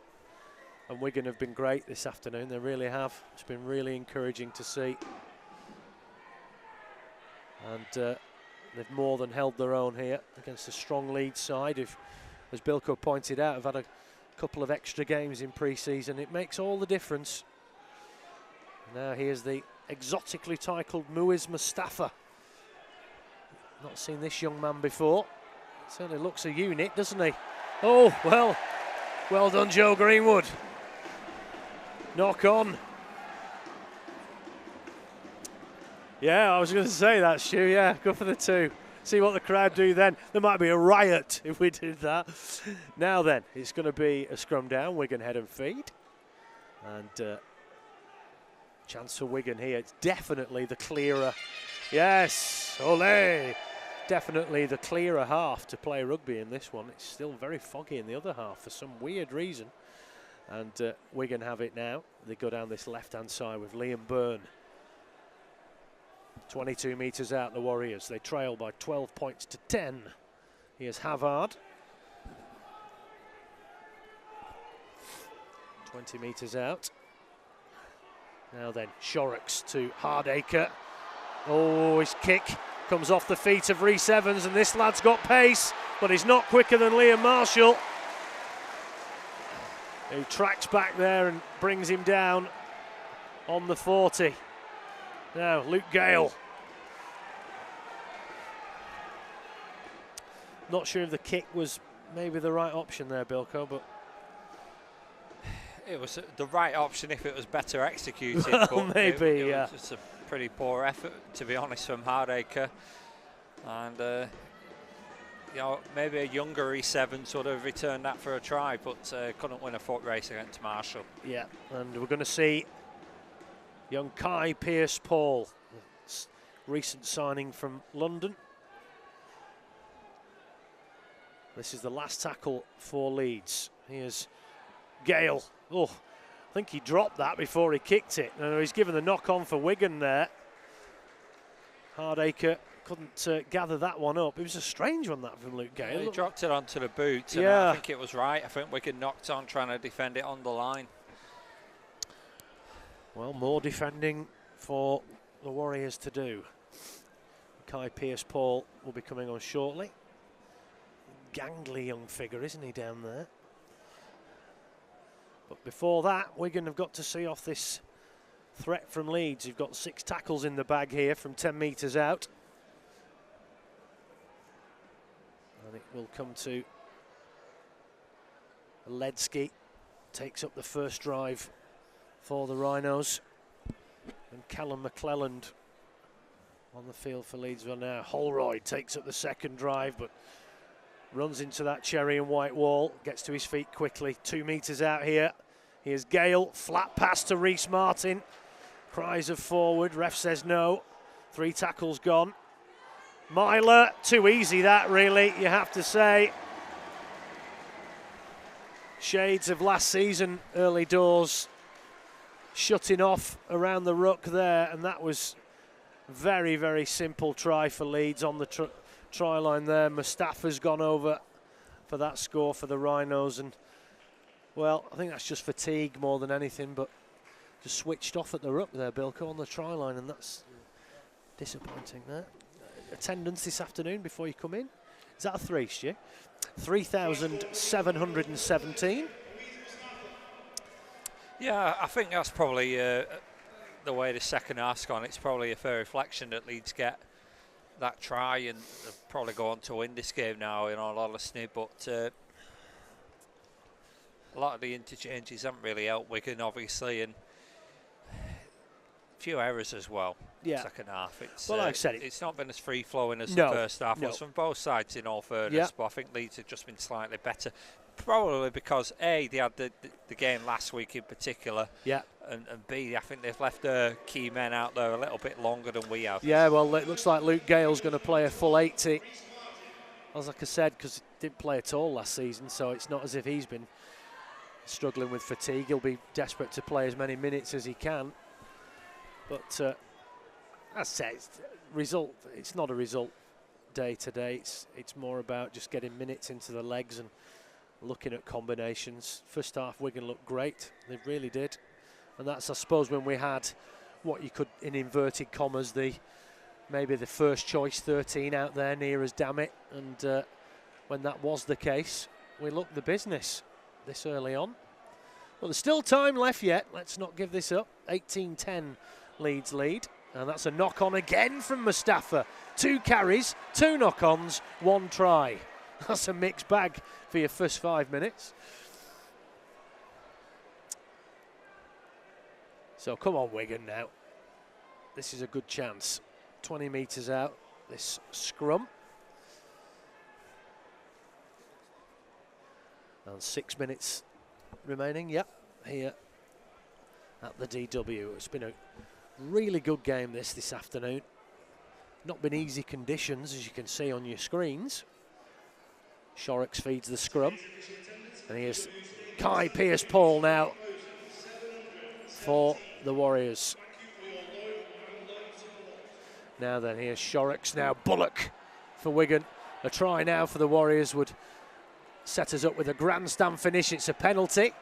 And Wigan have been great this afternoon. They really have. It's been really encouraging to see. And they've more than held their own here against a strong Leeds side, who, as Bilko pointed out, have had a couple of extra games in pre-season. It makes all the difference. Now here's the exotically titled Muiz Mustafa. Not seen this young man before. Certainly looks a unit, doesn't he? Oh, well done, Joe Greenwood. Knock on. Yeah, I was going to say that, Stu. Yeah, go for the 2. See what the crowd do then. There might be a riot if we did that. Now then, it's going to be a scrum down, Wigan head and feet. And chance for Wigan here. It's definitely the clearer. Yes, ole. Definitely the clearer half to play rugby in this one. It's still very foggy in the other half for some weird reason. And Wigan have it now. They go down this left-hand side with Liam Byrne. 22 metres out, the Warriors. They trail by 12 points to 10. Here's Havard. 20 metres out. Now then, Shorrocks to Hardacre. Oh, his kick comes off the feet of Rhys Evans, and this lad's got pace, but he's not quicker than Liam Marshall, who tracks back there and brings him down on the 40. Now, Luke Gale. Not sure if the kick was maybe the right option there, Bilko, but... It was the right option if it was better executed. Well, but maybe, it yeah. was just a pretty poor effort, to be honest, from Hardacre. And, you know, maybe a younger Rhys Evans would have returned that for a try, but couldn't win a foot race against Marshall. Yeah, and we're going to see young Kai Pearce-Paul, recent signing from London. This is the last tackle for Leeds. Here's Gale. Oh, I think he dropped that before he kicked it. No, he's given the knock on for Wigan there. Hardacre couldn't gather that one up. It was a strange one, that from Luke Gale. Yeah, he dropped it onto the boot, and yeah. I think it was right. I think Wigan knocked on trying to defend it on the line. Well, more defending for the Warriors to do. Kai Pearce-Paul will be coming on shortly. Gangly young figure, isn't he, down there? But before that, Wigan have got to see off this threat from Leeds. You've got 6 tackles in the bag here from 10 metres out. And it will come to Ledsky. Takes up the first drive for the Rhinos. And Callum McClelland on the field for Leeds now. Holroyd takes up the second drive, but runs into that cherry and white wall, gets to his feet quickly. 2 metres out here. Here's Gale, flat pass to Rhys Martin. Cries of forward, ref says no. 3 tackles gone. Myler, too easy that really, you have to say. Shades of last season, early doors, shutting off around the ruck there, and that was very, very simple try for Leeds on the try line there. Mustafa's gone over for that score for the Rhinos, and well, I think that's just fatigue more than anything, but just switched off at the ruck there, Bilko, on the try line, and that's disappointing there. Attendance this afternoon before you come in. Is that a 3, Stu? 3,717. Yeah, I think that's probably the way the second half's gone. It's probably a fair reflection that Leeds get that try and they'll probably go on to win this game now, in all honesty. But a lot of the interchanges haven't really helped Wigan, obviously, and a few errors as well. Yeah. Second half. It's, well, like I said, it's not been as free flowing as no, the first half no. was from both sides, in all fairness. Yeah. But I think Leeds have just been slightly better, probably because A, they had the game last week in particular. Yeah. And B, I think they've left their key men out there a little bit longer than we have. Yeah, well, it looks like Luke Gale's going to play a full 80. As like I said, because he didn't play at all last season, so it's not as if he's been struggling with fatigue. He'll be desperate to play as many minutes as he can. But as I said, it's not a result day today. It's more about just getting minutes into the legs and looking at combinations. First half, Wigan looked great. They really did. And that's, I suppose, when we had what you could, in inverted commas, maybe the first choice 13 out there near us, damn it. And when that was the case, we looked the business this early on. But there's still time left yet. Let's not give this up. 18-10 Leeds lead. And that's a knock-on again from Mustafa. 2 carries, 2 knock-ons, 1 try. That's a mixed bag for your first 5 minutes. So come on, Wigan now. This is a good chance. 20 metres out, this scrum. And 6 minutes remaining, yep, here at the DW. It's been a really good game this afternoon. Not been easy conditions, as you can see on your screens. Shorrocks feeds the scrum. And here's Kai Pearce-Paul now for the Warriors. Now then, here's Shorrocks, now Bullock for Wigan. A try now for the Warriors would set us up with a grandstand finish. It's a penalty.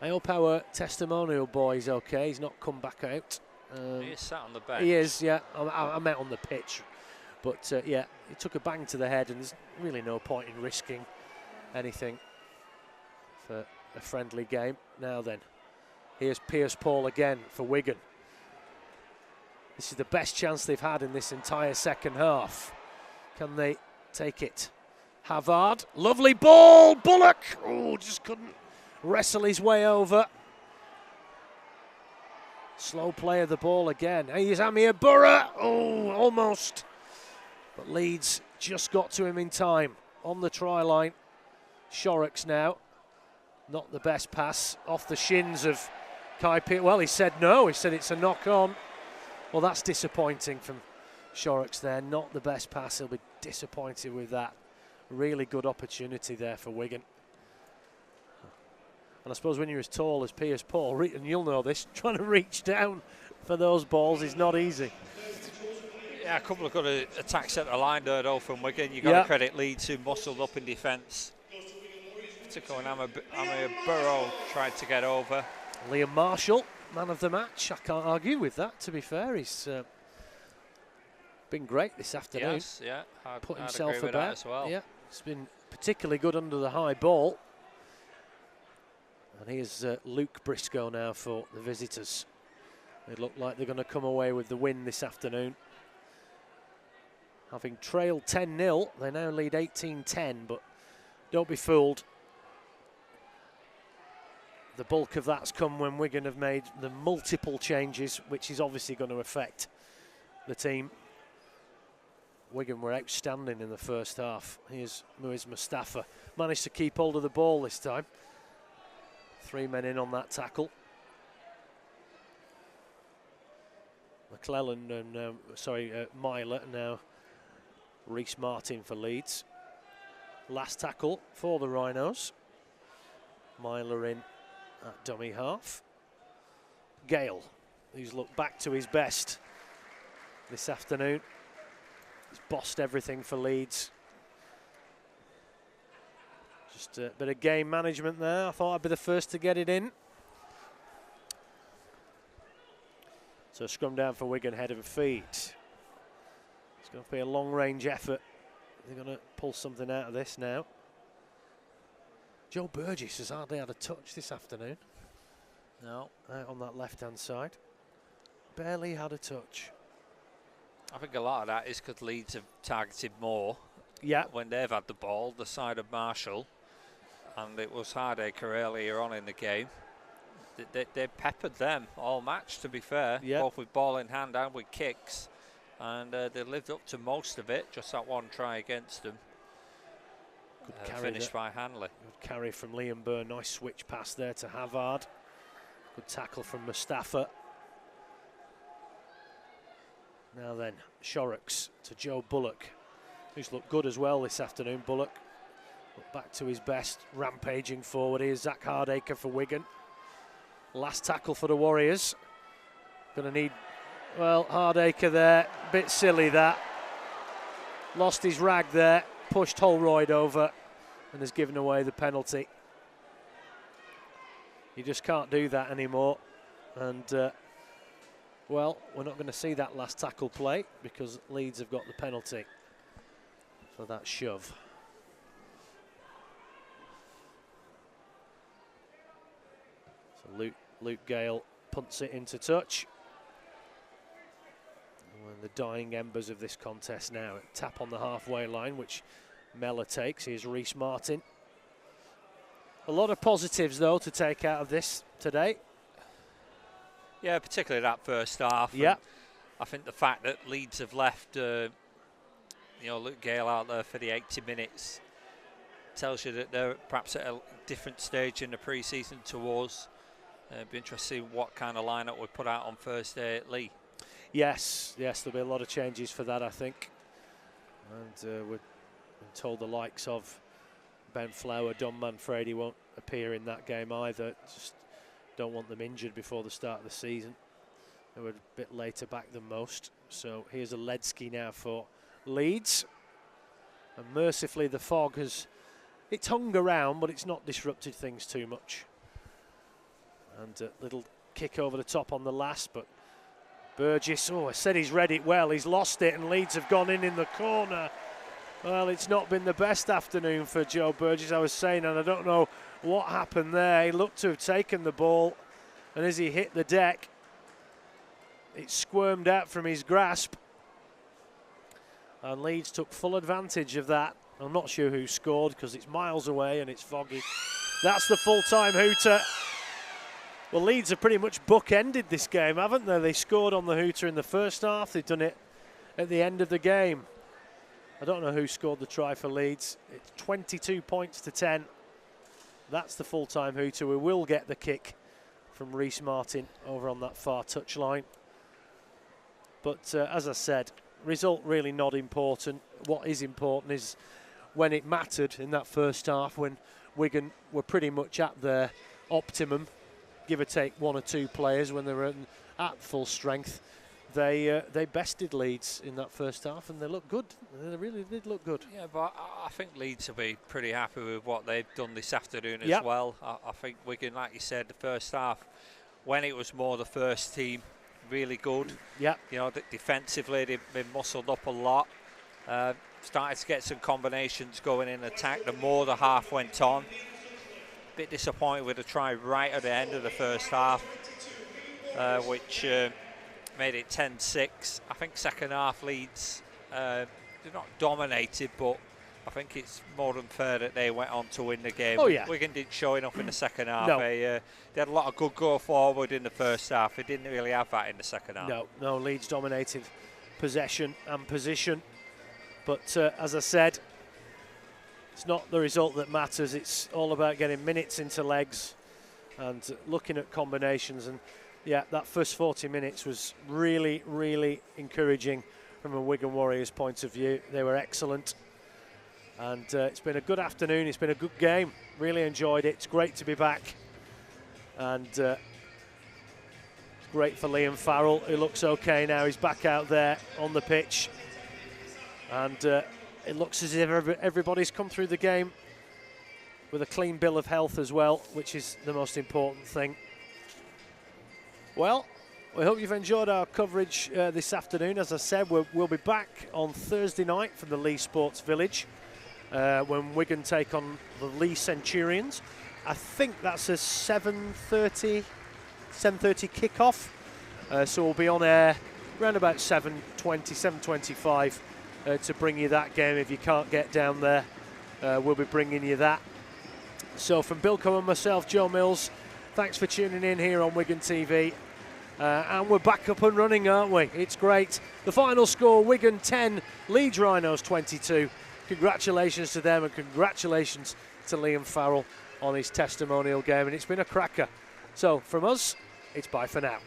I hope our testimonial boy's okay. He's not come back out. He is sat on the bench. He is, yeah. I meant on the pitch. But, yeah, he took a bang to the head, and there's really no point in risking anything for a friendly game. Now then, here's Pearce-Paul again for Wigan. This is the best chance they've had in this entire second half. Can they take it? Havard, lovely ball, Bullock! Oh, just couldn't wrestle his way over. Slow play of the ball again. Here's Amir Burra, oh, almost. But Leeds just got to him in time on the try line. Shorrocks now, not the best pass, off the shins of Kai Pearce. Well, he said no, he said it's a knock-on. Well, that's disappointing from Shorrocks there, not the best pass. He'll be disappointed with that. Really good opportunity there for Wigan. And I suppose when you're as tall as Pearce-Paul, and you'll know this, trying to reach down for those balls is not easy. Yeah, a couple of good attacks at the line there, though, from Wigan. You've got to credit Leeds, who muscled up in defence. Particularly when Amir Burrow tried to get over. Liam Marshall, man of the match. I can't argue with that, to be fair. He's been great this afternoon. Yes, yeah. Put himself about as well. Yeah, it's been particularly good under the high ball. And here's Luke Briscoe now for the visitors. They look like they're going to come away with the win this afternoon. Having trailed 10-0, they now lead 18-10, but don't be fooled. The bulk of that's come when Wigan have made the multiple changes, which is obviously going to affect the team. Wigan were outstanding in the first half. Here's Muiz Mustafa. Managed to keep hold of the ball this time. 3 men in on that tackle. McClellan and Myler, now Reece Martin for Leeds. Last tackle for the Rhinos. Myler in at dummy half. Gale, who's looked back to his best this afternoon. He's bossed everything for Leeds. Just a bit of game management there. I thought I'd be the first to get it in. So scrum down for Wigan, head and feet. It's going to be a long-range effort. They're going to pull something out of this now. Joe Burgess has hardly had a touch this afternoon. No, out on that left-hand side. Barely had a touch. I think a lot of that is because Leeds have targeted more when they've had the ball, the side of Marshall. And it was Hardacre earlier on in the game. They peppered them all match, to be fair, both with ball in hand and with kicks. And they lived up to most of it, just that one try against them. Good carry finished by Hanley. Good carry from Liam Byrne, nice switch pass there to Havard. Good tackle from Mustafa. Now then, Shorrocks to Joe Bullock, who's looked good as well this afternoon. Bullock looked back to his best, rampaging forward. Here's Zach Hardacre for Wigan. Last tackle for the Warriors. Going to need, well, Hardacre there. Bit silly that. Lost his rag there. Pushed Holroyd over and has given away the penalty. You just can't do that anymore. And, well, we're not going to see that last tackle play because Leeds have got the penalty for that shove. So Luke Gale punts it into touch. We're in the dying embers of this contest now. A tap on the halfway line, which Mellor takes. Here's Reece Martin. A lot of positives, though, to take out of this today. Yeah, particularly that first half. Yeah. I think the fact that Leeds have left, Luke Gale out there for the 80 minutes tells you that they're perhaps at a different stage in the pre-season to us. It'd be interesting what kind of lineup we put out on Thursday at Lee. Yes, there'll be a lot of changes for that, I think. And we're told the likes of Ben Flower, Don Manfredi won't appear in that game either. Just don't want them injured before the start of the season. They were a bit later back than most. So here's a Ledsky now for Leeds. And mercifully the fog it's hung around, but it's not disrupted things too much. And a little kick over the top on the last, but Burgess, I said he's read it well. He's lost it and Leeds have gone in the corner. Well, it's not been the best afternoon for Joe Burgess, I was saying, and I don't know what happened there. He looked to have taken the ball, and as he hit the deck, it squirmed out from his grasp. And Leeds took full advantage of that. I'm not sure who scored because it's miles away and it's foggy. That's the full-time hooter. Well, Leeds have pretty much bookended this game, haven't they? They scored on the hooter in the first half. They've done it at the end of the game. I don't know who scored the try for Leeds. It's 22 points to 10. That's the full-time hooter. We will get the kick from Reece Martin over on that far touchline. But as I said, result really not important. What is important is when it mattered in that first half, when Wigan were pretty much at their optimum, give or take one or two players when they were at full strength. They bested Leeds in that first half and they looked good. They really did look good. Yeah, but I think Leeds will be pretty happy with what they've done this afternoon as well. I think Wigan, like you said, the first half, when it was more the first team, really good. Yeah. Defensively they've been muscled up a lot. Started to get some combinations going in attack the more the half went on. Bit disappointed with a try right at the end of the first half, which made it 10-6. I think second half Leeds, they're not dominated, but I think it's more than fair that they went on to win the game. Oh, yeah. Wigan didn't show enough in the second half. No. They had a lot of good go forward in the first half. They didn't really have that in the second half. No, Leeds dominated possession and position. But as I said, it's not the result that matters. It's all about getting minutes into legs and looking at combinations. And Yeah, that first 40 minutes was really, really encouraging from a Wigan Warriors point of view. They were excellent. And it's been a good afternoon. It's been a good game. Really enjoyed it. It's great to be back. And it's great for Liam Farrell, who looks okay now. He's back out there on the pitch. And it looks as if everybody's come through the game with a clean bill of health as well, which is the most important thing. Well, we hope you've enjoyed our coverage this afternoon. As I said, we'll be back on Thursday night from the Leeds Sports Village when Wigan take on the Leeds Centurions. I think that's a 7:30 kick-off. So we'll be on air around about 7:20, 7:25 to bring you that game. If you can't get down there, we'll be bringing you that. So from Bill Cohen and myself, Joe Mills, thanks for tuning in here on Wigan TV. And we're back up and running, aren't we? It's great. The final score, Wigan 10, Leeds Rhinos 22. Congratulations to them and congratulations to Liam Farrell on his testimonial game. And it's been a cracker. So from us, it's bye for now.